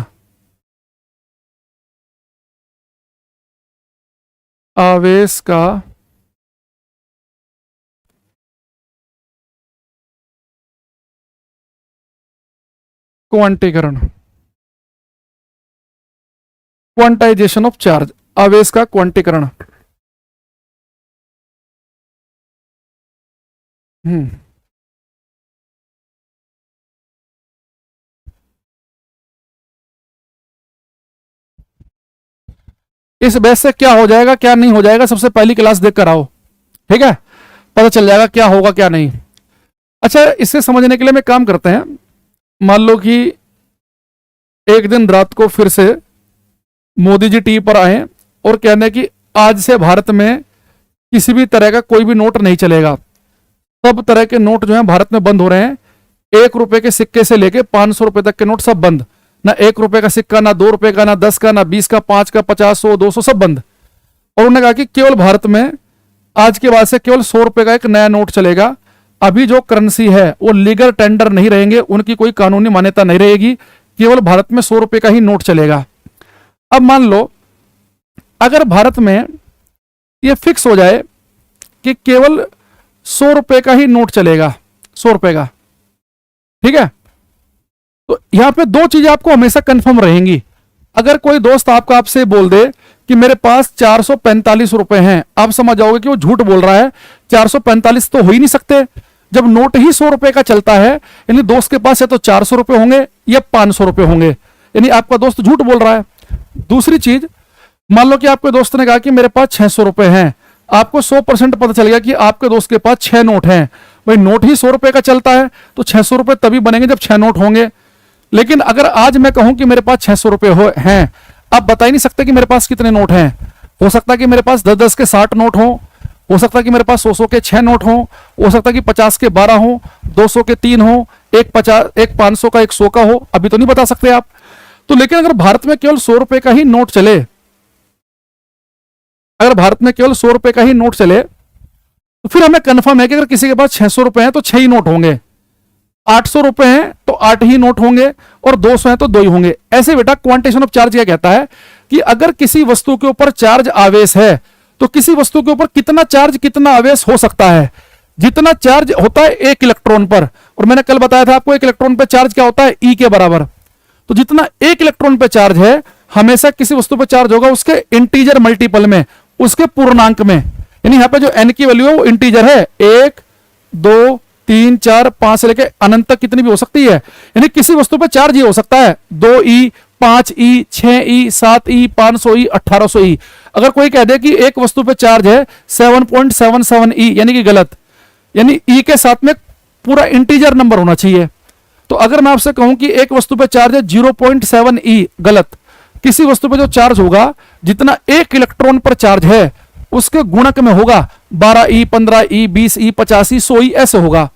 A: आवेश का क्वांटीकरण, क्वांटाइजेशन ऑफ चार्ज, आवेश का क्वांटीकरण। इस बेस से क्या हो जाएगा क्या नहीं हो जाएगा, सबसे पहली क्लास देख कर आओ। ठीक है, पता चल जाएगा क्या होगा क्या नहीं। अच्छा, इसे समझने के लिए मैं काम करते हैं, मान लो कि एक दिन रात को फिर से मोदी जी टीवी पर आए और कहने कि आज से भारत में किसी भी तरह का कोई भी नोट नहीं चलेगा, सब तरह के नोट जो हैं भारत में बंद हो रहे हैं। 1 रुपए के सिक्के से लेके 500 रुपए तक के नोट सब बंद, ना 1 रुपए का सिक्का, ना 2 रुपए का, ना 10 का, ना 20 का, 5 का, 50, 100, 200 सब बंद। और उन्होंने कहा कि केवल भारत में आज के बाद से केवल 100 रुपए का एक नया नोट चलेगा। अभी जो करेंसी है वो लीगल टेंडर नहीं रहेंगे, उनकी कोई कानूनी मान्यता नहीं रहेगी, केवल भारत में 100 रुपए का ही नोट चलेगा। अब मान लो अगर भारत में ये फिक्स हो जाए कि केवल 100 रुपए का ही नोट चलेगा, 100 रुपए का, ठीक है, तो यहां पे दो चीजें आपको हमेशा कंफर्म रहेंगी। अगर कोई दोस्त आपसे बोल दे कि मेरे पास 445 रुपए हैं, आप समझ जाओगे कि वो झूठ बोल रहा है। 445 तो हो ही नहीं सकते, जब नोट ही 100 रुपए का चलता है, यानी दोस्त के पास या तो 400 रुपए होंगे या 500 रुपए होंगे, यानी आपका दोस्त झूठ बोल रहा है। दूसरी चीज, मान लो कि आपके दोस्त ने कहा कि मेरे पास 600 रुपए हैं, आपको 100% पता चल गया कि आपके दोस्त के पास 6 नोट हैं। भाई नोट ही 100 रुपए का चलता है, तो 600 रुपए तभी बनेंगे जब 6 नोट होंगे। लेकिन अगर आज मैं कहूं कि मेरे पास 600 रुपए हैं, आप बता ही नहीं सकते कि मेरे पास कितने नोट हैं। हो सकता है कि मेरे पास 10-10 के 60 नोट हो सकता है कि मेरे पास 100-100 के 6 नोट हो सकता है कि 50 के 12 हो, 200 के 3 हो, एक 500 का, एक 100 का हो, अभी तो नहीं बता सकते आप। तो लेकिन अगर भारत में केवल 100 रुपए का ही नोट चले, अगर भारत में केवल 100 रुपए का ही नोट चले, तो फिर हमें कंफर्म है कि अगर किसी के पास 600 रुपए हैं तो 6 ही नोट होंगे, 800 रुपए हैं तो 8 ही नोट होंगे, और 200 हैं तो 2 ही होंगे। ऐसे बेटा क्वांटेशन ऑफ चार्ज क्या कहता है कि अगर किसी वस्तु के ऊपर चार्ज आवेश है, तो किसी वस्तु के ऊपर कितना चार्ज, कितना आवेश हो सकता है। जितना चार्ज होता है एक इलेक्ट्रॉन पर, और मैंने कल बताया था आपको एक इलेक्ट्रॉन पर चार्ज क्या होता है, ई के बराबर। तो जितना एक इलेक्ट्रॉन पे चार्ज है, हमेशा किसी वस्तु पर चार्ज होगा उसके इंटीजर मल्टीपल में, उसके पूर्णांक में। यानी यहां पे जो एन की वैल्यू है वो इंटीजर है, 1 2 3 4 5 से लेकर अनंत तक कितनी भी हो सकती है। यानी किसी वस्तु पर चार्ज ये हो सकता है 2e, 5e, 6e, 7e, 500e, 1800e। अगर कोई कह दे कि एक वस्तु पे चार्ज है 7.77e, यानी कि गलत, यानी e के साथ में पूरा इंटीजर नंबर होना चाहिए। तो अगर मैं आपसे कहूं कि एक वस्तु पे चार्ज है 0.7e, गलत। किसी वस्तु पे जो चार्ज होगा, जितना एक इलेक्ट्रॉन पर चार्ज है उसके गुणक में होगा 12e, 15e, 20e, 50e, 100e, ऐसे होगा।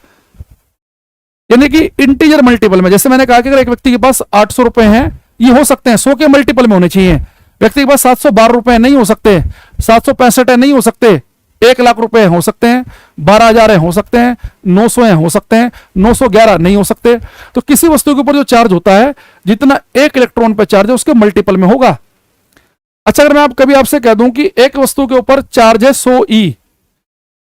A: यानी कि इंटीजर मल्टीपल में। जैसे मैंने कहा कि अगर एक व्यक्ति के पास 800 रुपए हैं, ये हो सकते हैं 100 के मल्टीपल में होने चाहिए। व्यक्ति के पास 712 रुपए नहीं हो सकते, 765 नहीं हो सकते, 1 लाख रुपए हो सकते हैं, 12,000 हो सकते हैं, 900 हो सकते हैं, 911 नहीं हो सकते। तो किसी वस्तु के ऊपर जो चार्ज होता है, जितना एक इलेक्ट्रॉन पर चार्ज है उसके मल्टीपल में होगा। अच्छा, अगर मैं कभी आपसे कह दूं कि एक वस्तु के ऊपर चार्ज है 100e,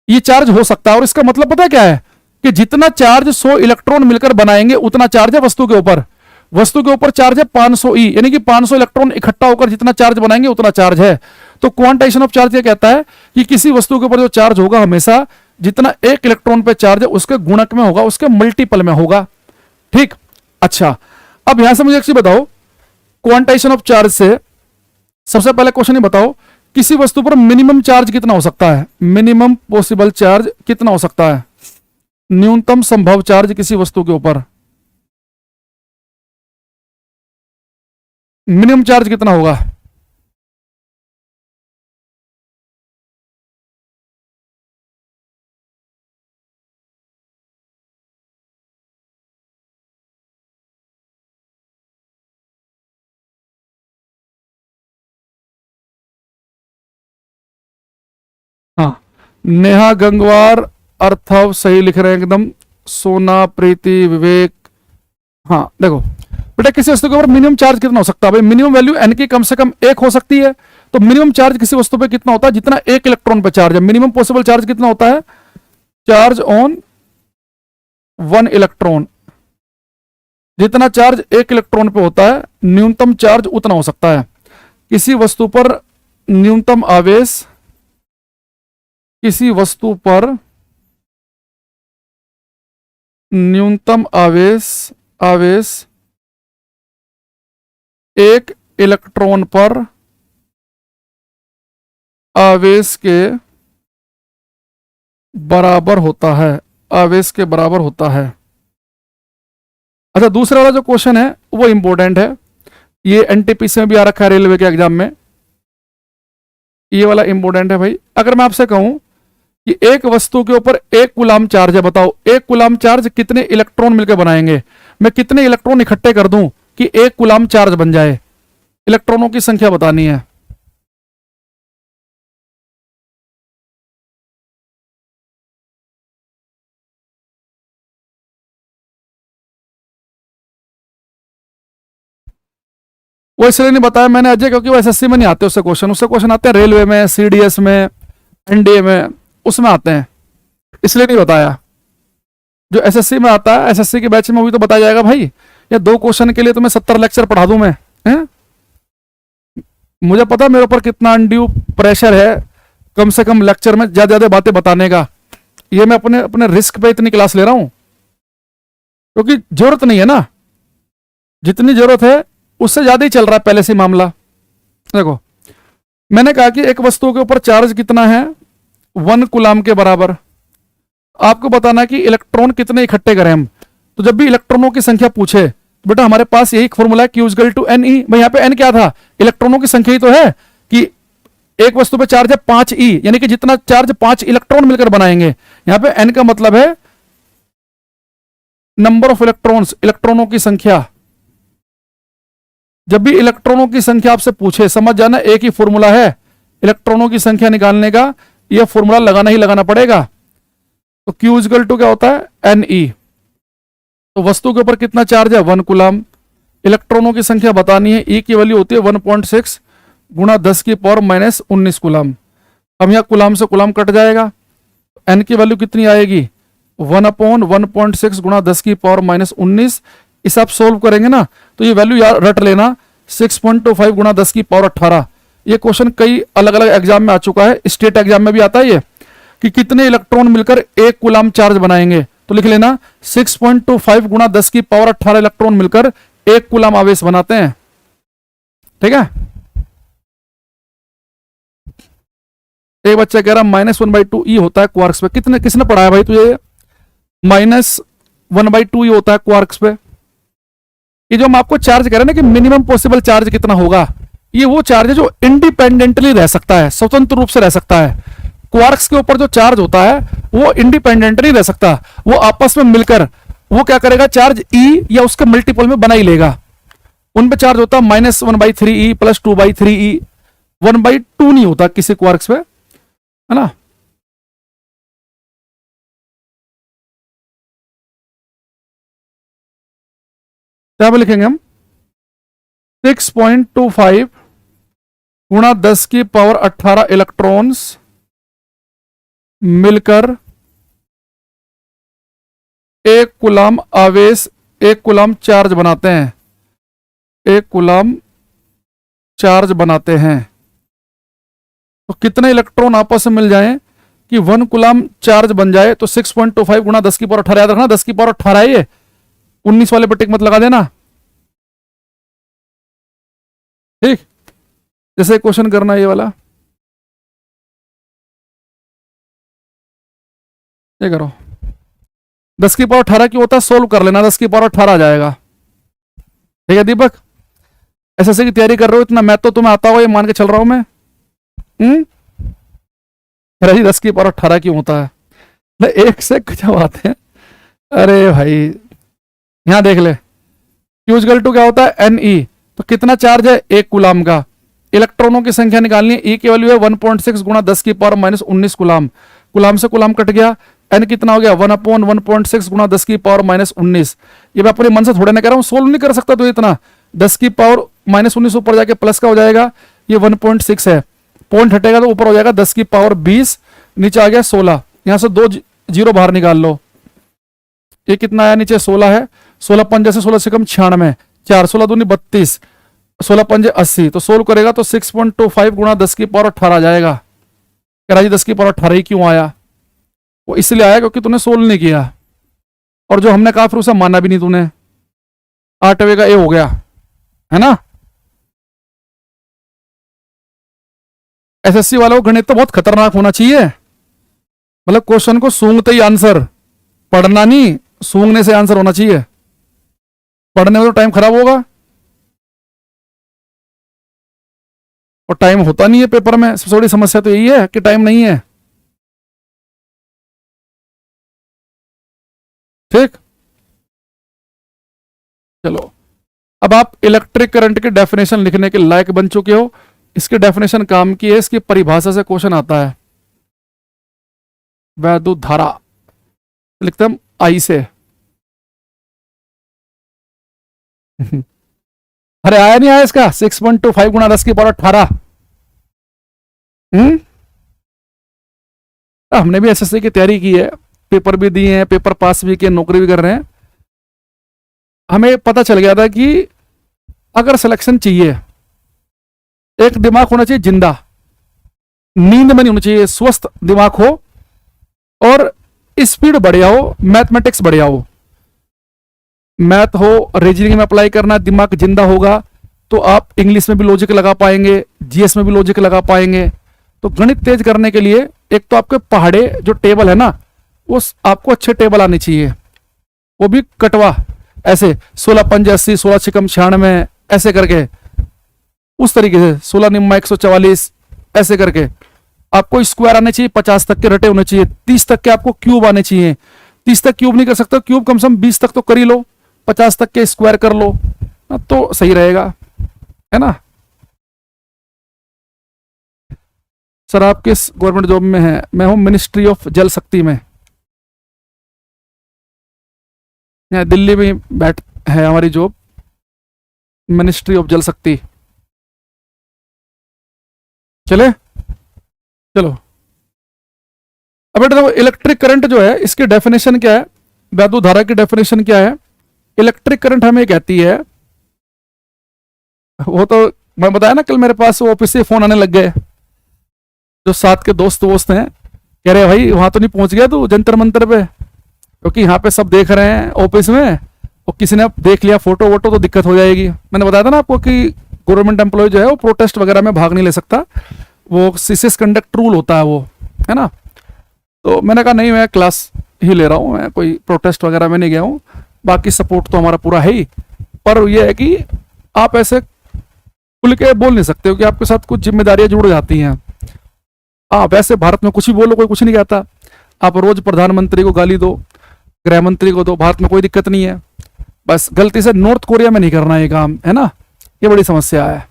A: ये चार्ज हो सकता है, और इसका मतलब पता है क्या है कि जितना चार्ज 100 इलेक्ट्रॉन मिलकर बनाएंगे उतना चार्ज है वस्तु के ऊपर। वस्तु के ऊपर चार्ज है 500e, यानी कि 500 इलेक्ट्रॉन इकट्ठा होकर जितना चार्ज बनाएंगे उतना चार्ज है। तो क्वांटाइजेशन ऑफ चार्ज ये कहता है कि किसी वस्तु के ऊपर जो चार्ज होगा हमेशा जितना एक इलेक्ट्रॉन पे चार्ज है उसके गुणक में होगा, उसके मल्टीपल में होगा। ठीक, अच्छा, अब यहां से मुझे एक चीज बताओ, क्वांटाइजेशन ऑफ चार्ज से सबसे पहले क्वेश्चन ये बताओ, किसी वस्तु पर मिनिमम चार्ज कितना हो सकता है। मिनिमम पॉसिबल चार्ज कितना हो सकता है, न्यूनतम संभव चार्ज किसी वस्तु के ऊपर, मिनिमम चार्ज कितना होगा। हाँ, नेहा गंगवार, अर्थव सही लिख रहे हैं एकदम, सोना, प्रीति, विवेक। हाँ देखो बेटा, किसी वस्तु के ऊपर मिनिमम चार्ज कितना हो सकता है। भाई मिनिमम वैल्यू एन की कम से कम 1 हो सकती है। तो मिनिमम चार्ज किसी वस्तु पे कितना होता है, जितना एक इलेक्ट्रॉन पे चार्ज है। मिनिमम पॉसिबल चार्ज कितना होता है, चार्ज ऑन 1 इलेक्ट्रॉन। जितना चार्ज एक इलेक्ट्रॉन पे होता है न्यूनतम चार्ज उतना हो सकता है। किसी वस्तु पर न्यूनतम आवेश, किसी वस्तु पर न्यूनतम आवेश, आवेश एक इलेक्ट्रॉन पर आवेश के बराबर होता है, आवेश के बराबर होता है। अच्छा, दूसरा वाला जो क्वेश्चन है वो इंपॉर्टेंट है, ये एनटीपीसी में भी आ रखा है, रेलवे के एग्जाम में। ये वाला इंपॉर्टेंट है भाई। अगर मैं आपसे कहूं कि एक वस्तु के ऊपर 1 कूलाम चार्ज है, बताओ 1 कूलाम चार्ज कितने इलेक्ट्रॉन मिलकर बनाएंगे। मैं कितने इलेक्ट्रॉन इकट्ठे कर दूं कि 1 कूलाम चार्ज बन जाए, इलेक्ट्रॉनों की संख्या बतानी है। वो इसलिए नहीं बताया मैंने अजय, क्योंकि वो एसएससी में नहीं आते उससे क्वेश्चन आते हैं रेलवे में, सीडीएस में, एनडीए में, उसमें आते हैं, इसलिए नहीं बताया। जो एसएससी में आता है, एसएससी के बैच में भी तो बताया जाएगा भाई। या 2 क्वेश्चन के लिए तुम्हें 70 लेक्चर पढ़ा दूं मैं, हैं? मुझे पता मेरे ऊपर कितना अनड्यू प्रेशर है कम से कम लेक्चर में ज्यादा ज्यादा बातें बताने का। ये मैं अपने अपने रिस्क पे इतनी क्लास ले रहा हूं, क्योंकि जरूरत नहीं है ना, जितनी जरूरत है उससे ज्यादा ही चल रहा है पहले से मामला। देखो, मैंने कहा कि एक वस्तु के ऊपर चार्ज कितना है, 1 कूलाम के बराबर। आपको बताना है कि इलेक्ट्रॉन कितने इकट्ठे करें हम। तो जब भी इलेक्ट्रॉनों की संख्या पूछे, बेटा हमारे पास यही फॉर्मूला है, Q = to NE। भाई यहाँ पे N क्या था, इलेक्ट्रॉनों की संख्या ही तो है कि एक वस्तु पे चार्ज है 5e, यानी कि जितना चार्ज 5 इलेक्ट्रॉन मिलकर बनाएंगे। यहां पे N का मतलब है नंबर ऑफ इलेक्ट्रॉन्स, इलेक्ट्रॉनों की संख्या। जब भी इलेक्ट्रॉनों की संख्या आपसे पूछे, समझ जाना एक ही फॉर्मूला है इलेक्ट्रॉनों की संख्या निकालने का, यह फॉर्मूला लगाना ही लगाना पड़ेगा। तो Q = क्या होता है, Ne। तो वस्तु के ऊपर कितना चार्ज है, 1 कूलाम। इलेक्ट्रॉनों की संख्या बतानी है, E की वैल्यू होती है 1.6 गुणा 10⁻⁻19 कूलाम। अब यहां कूलाम से कूलाम कट जाएगा, N की वैल्यू कितनी आएगी, 1/1.6 गुणा 10⁻19। इसे आप सोल्व करेंगे ना, तो ये वैल्यू यार रट लेना, 6.25 गुणा 10⁻18। ये क्वेश्चन कई अलग अलग एग्जाम में आ चुका है, स्टेट एग्जाम में भी आता है ये, कि कितने इलेक्ट्रॉन मिलकर 1 कूलाम चार्ज बनाएंगे। तो लिख लेना 6.25 गुणा 10⁻18 इलेक्ट्रॉन मिलकर 1 कूलाम आवेश बनाते हैं। ठीक है। एक बच्चा कह रहा -1/2 होता है क्वार्क्स पे। किसने पढ़ाया भाई तुझे, -1/2 होता है क्वार्क्स पे। ये जो हम आपको चार्ज कह रहे हैं ना कि मिनिमम पॉसिबल चार्ज कितना होगा, ये वो चार्ज है जो इंडिपेंडेंटली रह सकता है, स्वतंत्र रूप से रह सकता है। क्वार्क्स के ऊपर जो चार्ज होता है वो इंडिपेंडेंटली रह सकता, वो आपस में मिलकर वो क्या करेगा, चार्ज E या उसके मल्टीपल में बना ही लेगा। उन पे चार्ज होता है -1/3e + 2/3e, 1/2 नहीं होता किसी क्वार्क्स पे, है ना। क्या पे लिखेंगे हम, 6.25 गुणा 10⁻18 इलेक्ट्रॉन्स मिलकर 1 कूलाम आवेश, 1 कूलाम चार्ज बनाते हैं, 1 कूलाम चार्ज बनाते हैं। तो कितने इलेक्ट्रॉन आपस में मिल जाएं कि 1 कूलाम चार्ज बन जाए, तो 6.25 गुणा 10⁻18, याद रखना 10⁻18 है ये, 19 वाले पे टिक मत लगा देना, ठीक। जैसे क्वेश्चन करना ये वाला, ये करो, 10⁻18 क्यों होता है, सोल्व कर लेना, 10⁻18 आ जाएगा। ठीक है दीपक, एसएससी की तैयारी कर रहे हो, इतना मैथ तो तुम्हें आता होगा, ये मान के चल रहा हूं मैं। अरे जी 10⁻18 क्यों होता है, एक से जब आते हैं, अरे भाई यहां देख ले, Q = क्या होता है, Ne। तो कितना चार्ज है, 1 कूलाम का। इलेक्ट्रॉनों की संख्या निकालनी है, E की वैल्यू है 1.6 गुणा 10⁻⁻19 कूलाम। कूलाम से कूलाम कट गया, N कितना हो गया, 1/1.6 गुणा 10⁻⁻19। ये मैं अपने मन से थोड़े ना कह रहा हूं, सोल्व नहीं कर सकता तो इतना, 10⁻⁻19 ऊपर जाके प्लस का हो जाएगा, ये 1.6 है, पॉइंट हटेगा तो ऊपर हो जाएगा 10⁻20, नीचे आ गया 16। यहां से 2 जीरो बाहर निकाल लो, ये कितना आया, नीचे 16 है, 16 पंजे से 16 से कम 96, 4 16 दूनी 32, 16 पंजे 80। तो सोल्व करेगा तो 6.25 गुणा 10⁻18 आ जाएगा। कह रहा जी 10⁻18 ही क्यों आया, वो इसलिए आया क्योंकि तूने सोल्व नहीं किया, और जो हमने कहा फिर उसे माना भी नहीं तूने। 8वें का ए हो गया, है ना। एसएससी वालों को गणित तो बहुत खतरनाक होना चाहिए, मतलब क्वेश्चन को सूंघते ही आंसर, पढ़ना नहीं, सूंघने से आंसर होना चाहिए। पढ़ने में तो टाइम खराब होगा, और टाइम होता नहीं है पेपर में। सबसे बड़ी समस्या तो यही है कि टाइम नहीं है, ठीक। चलो, अब आप इलेक्ट्रिक करंट के डेफिनेशन लिखने के लायक बन चुके हो। इसकी डेफिनेशन काम की है, इसकी परिभाषा से क्वेश्चन आता है। वैद्युत धारा लिखते हम आई से अरे आया नहीं आया इसका 6.25 गुणा 10 की पावर 18। हम्म। हमने भी एसएससी की तैयारी की है, पेपर भी दिए हैं, पेपर पास भी किए, नौकरी भी कर रहे हैं। हमें पता चल गया था कि अगर सिलेक्शन चाहिए, एक दिमाग होना चाहिए जिंदा, नींद में नहीं होना चाहिए, स्वस्थ दिमाग हो और स्पीड बढ़िया हो, मैथमेटिक्स बढ़िया हो। मैथ हो, रीजनिंग में अप्लाई करना, दिमाग जिंदा होगा तो आप इंग्लिश में भी लॉजिक लगा पाएंगे, जीएस में भी लॉजिक लगा पाएंगे। तो गणित तेज करने के लिए एक तो आपके पहाड़े जो टेबल है ना, वो आपको अच्छे टेबल आने चाहिए, वो भी कटवा, ऐसे 16 पंजे 80, 16 6 96, ऐसे करके, उस तरीके से 16 निम्मा 144, ऐसे करके आपको स्क्वायर आने चाहिए, 50 तक के रटे होने चाहिए, 30 तक के आपको क्यूब आने चाहिए। 30 तक क्यूब नहीं कर सकते, क्यूब कम से कम 20 तक तो कर ही लो, 50 तक के स्क्वायर कर लो, तो सही रहेगा, है ना। सर आप किस गवर्नमेंट जॉब में हैं? मैं हूं मिनिस्ट्री ऑफ जल शक्ति में, यहाँ दिल्ली में बैठ है हमारी जॉब, मिनिस्ट्री ऑफ जल शक्ति। चले, चलो। अब बेटा देखो, इलेक्ट्रिक करंट जो है इसकी डेफिनेशन क्या है, वैद्युत धारा की डेफिनेशन क्या है? इलेक्ट्रिक करंट हमें कहती है, वो तो मैं बताया ना, कल मेरे पास ऑफिस से फोन आने लग गए, जो साथ के दोस्त वोस्त हैं, कह रहे भाई वहां तो नहीं पहुंच गया तू जंतर मंतर पे, क्योंकि यहाँ पे सब देख रहे हैं ऑफिस में, और किसी ने देख लिया फोटो वोटो तो दिक्कत हो जाएगी। मैंने बताया था ना आपको कि गवर्नमेंट एम्प्लॉय जो है वो प्रोटेस्ट वगैरह में भाग नहीं ले सकता, वो सीसीएस कंडक्ट रूल होता है वो, है ना। तो मैंने कहा नहीं, मैं क्लास ही ले रहा हूँ, मैं कोई प्रोटेस्ट वगैरह में नहीं गया हूँ, बाकी सपोर्ट तो हमारा पूरा है ही। पर यह है कि आप ऐसे खुल के बोल नहीं सकते हो कि आपके साथ कुछ जिम्मेदारियां जुड़ जाती हैं। आप वैसे भारत में कुछ भी बोलो, कोई कुछ नहीं कहता। आप रोज प्रधानमंत्री को गाली दो, गृह मंत्री को दो, भारत में कोई दिक्कत नहीं है। बस गलती से नॉर्थ कोरिया में नहीं करना ये काम, है ना, ये बड़ी समस्या है।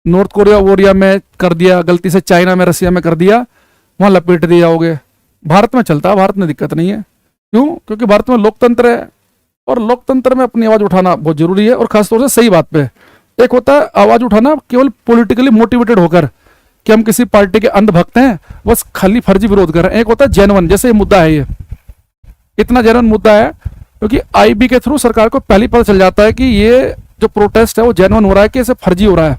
A: नॉर्थ कोरिया वोरिया में कर दिया, गलती से चाइना में रसिया में कर दिया, वहां लपेट दिए जाओगे। भारत में चलता है, भारत में दिक्कत नहीं है। क्यों? क्योंकि भारत में लोकतंत्र है, और लोकतंत्र में अपनी आवाज उठाना बहुत जरूरी है, और खासतौर से सही बात पे। एक होता है आवाज उठाना केवल पॉलिटिकली मोटिवेटेड होकर कि हम किसी पार्टी के अंधभक्त हैं, बस खाली फर्जी विरोध कर रहे हैं। एक होता है जेन्युइन, जैसे ये मुद्दा है, ये इतना जेन्युइन मुद्दा है क्योंकि आईबी के थ्रू सरकार को पहले पता चल जाता है कि ये जो प्रोटेस्ट है वो जेन्युइन हो रहा है कि इसे फर्जी हो रहा है।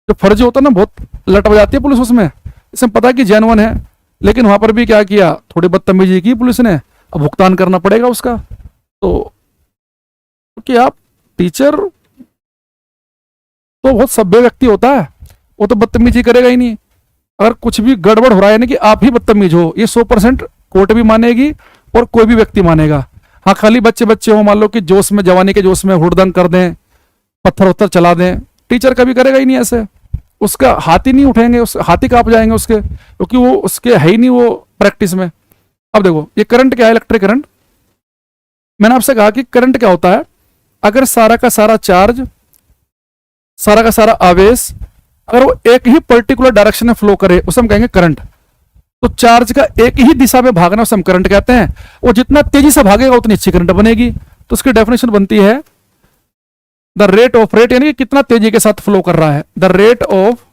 A: जो फर्जी होता है ना, बहुत लट बजाती है पुलिस उसमें, इसे पता है कि जेन्युइन है, लेकिन वहां पर भी क्या किया, थोड़ी बदतमीजी की पुलिस ने, अब भुगतान करना पड़ेगा उसका। तो क्योंकि आप टीचर तो बहुत सभ्य व्यक्ति होता है, वो तो बदतमीजी करेगा ही नहीं। अगर कुछ भी गड़बड़ हो रहा है यानी कि आप ही बदतमीज हो, ये 100% कोर्ट भी मानेगी और कोई भी व्यक्ति मानेगा। हाँ, खाली बच्चे बच्चे हो, मान लो कि जोश में, जवानी के जोश में हुड़दंग कर दें, पत्थर उत्थर चला दें, टीचर कभी करेगा ही नहीं ऐसे, उसका हाथ ही नहीं उठेंगे, उस हाथ ही कांप जाएंगे उसके, क्योंकि वो उसके है ही नहीं वो प्रैक्टिस में। अब देखो ये करंट क्या है, इलेक्ट्रिक करंट। मैंने आपसे कहा कि करंट क्या होता है, अगर सारा का सारा चार्ज, सारा का सारा आवेश, अगर वो एक ही पर्टिकुलर डायरेक्शन में फ्लो करे, उसे हम कहेंगे करंट। तो चार्ज का एक ही दिशा में भागना उसे हम करंट कहते हैं। वो जितना तेजी से भागेगा उतनी अच्छी करंट बनेगी। तो उसकी डेफिनेशन बनती है द रेट ऑफ, रेट यानी कितना तेजी के साथ फ्लो कर रहा है, the rate of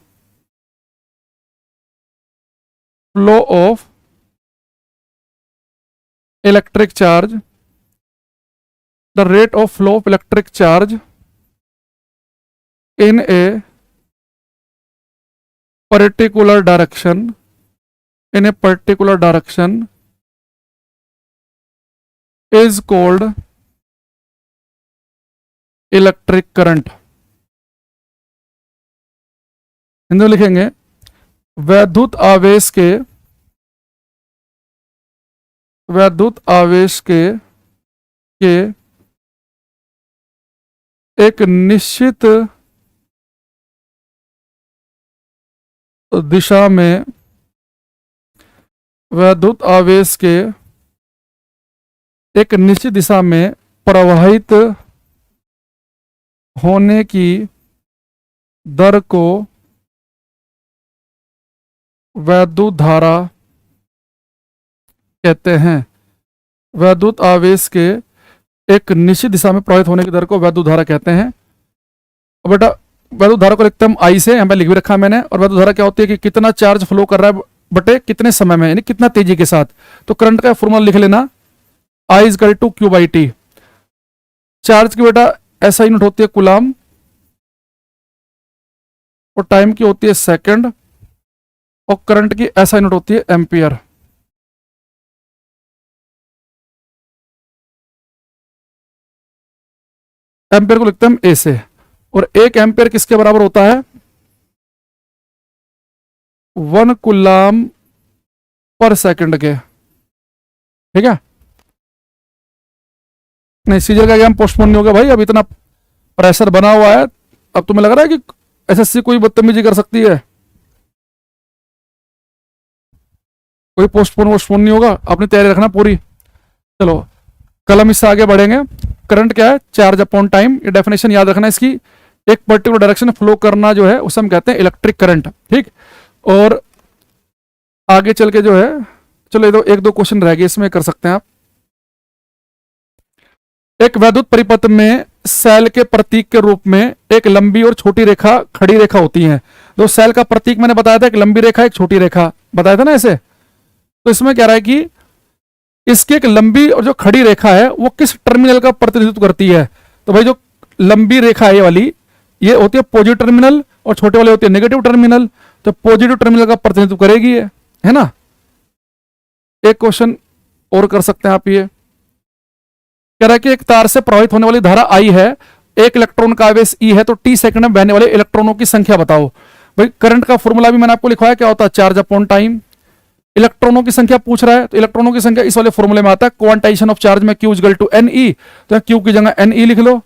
A: flow of electric charge, the rate of flow of electric charge in a particular direction, in a particular direction is called electric current। Hindi में लिखेंगे, वैद्युत आवेश के, वैद्युत आवेश के एक निश्चित दिशा में, वैद्युत आवेश के एक निश्चित दिशा में प्रवाहित होने की दर को वैद्युत धारा कहते हैं। वैद्युत आवेश के एक निश्चित दिशा में प्रवाहित होने की दर को वैद्युत धारा कहते हैं। अब बेटा वैद्युत धारा को लिखते हैं हम आई से, यहाँ पे लिख भी रखा है मैंने। और वैद्युत धारा क्या होती है कि कितना चार्ज फ्लो कर रहा है बटे कितने समय में, यानी कितना तेजी के साथ। तो करंट का फॉर्मूला लिख लेना, I is equal to Q by T. Charge की बेटा ऐसा यूनिट होती है कूलाम, और टाइम की होती है सेकंड, और करंट की ऐसा यूनिट होती है एम्पियर। एम्पियर को लिखते हैं हम ए से, और एक एम्पियर किसके बराबर होता है, 1 कूलाम पर सेकंड के। ठीक है, नहीं सीजर का एग्जाम पोस्टपोन नहीं होगा भाई, अब इतना प्रेशर बना हुआ है। अब तुम्हें लग रहा है कि एसएससी कोई बदतमीजी कर सकती है? कोई पोस्टपोन नहीं होगा, अपनी तैयारी रखना पूरी। चलो कल हम इससे आगे बढ़ेंगे। करंट क्या है, चार्ज अपॉन टाइम, ये डेफिनेशन याद रखना इसकी। एक पर्टिकुलर डायरेक्शन में फ्लो करना जो है उसे हम कहते हैं इलेक्ट्रिक करंट। ठीक, और आगे चल के जो है, चलो एक दो क्वेश्चन रह गए, इसमें कर सकते हैं आप। एक वैद्युत परिपथ में सेल के प्रतीक के रूप में एक लंबी और छोटी रेखा, खड़ी रेखा होती है। तो सेल का प्रतीक मैंने बताया था, एक लंबी रेखा एक छोटी रेखा बताया था ना ऐसे। तो इसमें क्या रहा है कि इसकी एक लंबी और जो खड़ी रेखा है वो किस टर्मिनल का प्रतिनिधित्व करती है। तो भाई जो लंबी रेखा है ये वाली, ये होती है पॉजिटिव टर्मिनल, और छोटे वाले होते हैं नेगेटिव टर्मिनल। तो पॉजिटिव टर्मिनल का प्रतिनिधित्व करेगी ये, है ना। एक क्वेश्चन और कर सकते हैं आप, ये कह रहा है कि एक तार से प्रवाहित होने वाली धारा आई है, एक इलेक्ट्रॉन का आवेश ई है, तो टी सेकंड में बहने वाले इलेक्ट्रॉनों की संख्या बताओ। भाई करंट का फॉर्मूला भी मैंने आपको लिखवाया, क्या होता है, चार्ज अपॉन टाइम। इलेक्ट्रॉनों की संख्या पूछ रहा है, तो इलेक्ट्रॉनों की संख्या इस वाले फॉर्मूले में आता है, क्वांटाइजेशन ऑफ चार्ज में Q इक्वल टू NE। तो Q की जगह NE लिख लो,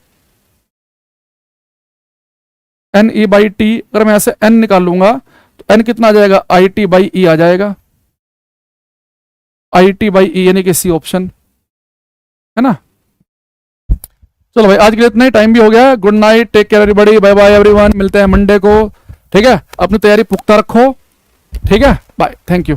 A: NE बाई टी। अगर मैं ऐसे N निकाल लूंगा तो N कितना आ जाएगा, IT बाई E आ जाएगा, IT बाई E, यानी कि सी ऑप्शन, है ना। चलो भाई आज के लिए इतना ही, टाइम भी हो गया। Good night, take care everybody, bye bye everyone, मिलते हैं मंडे को। ठीक है, अपनी तैयारी पुख्ता रखो। ठीक है, बाय, थैंक यू।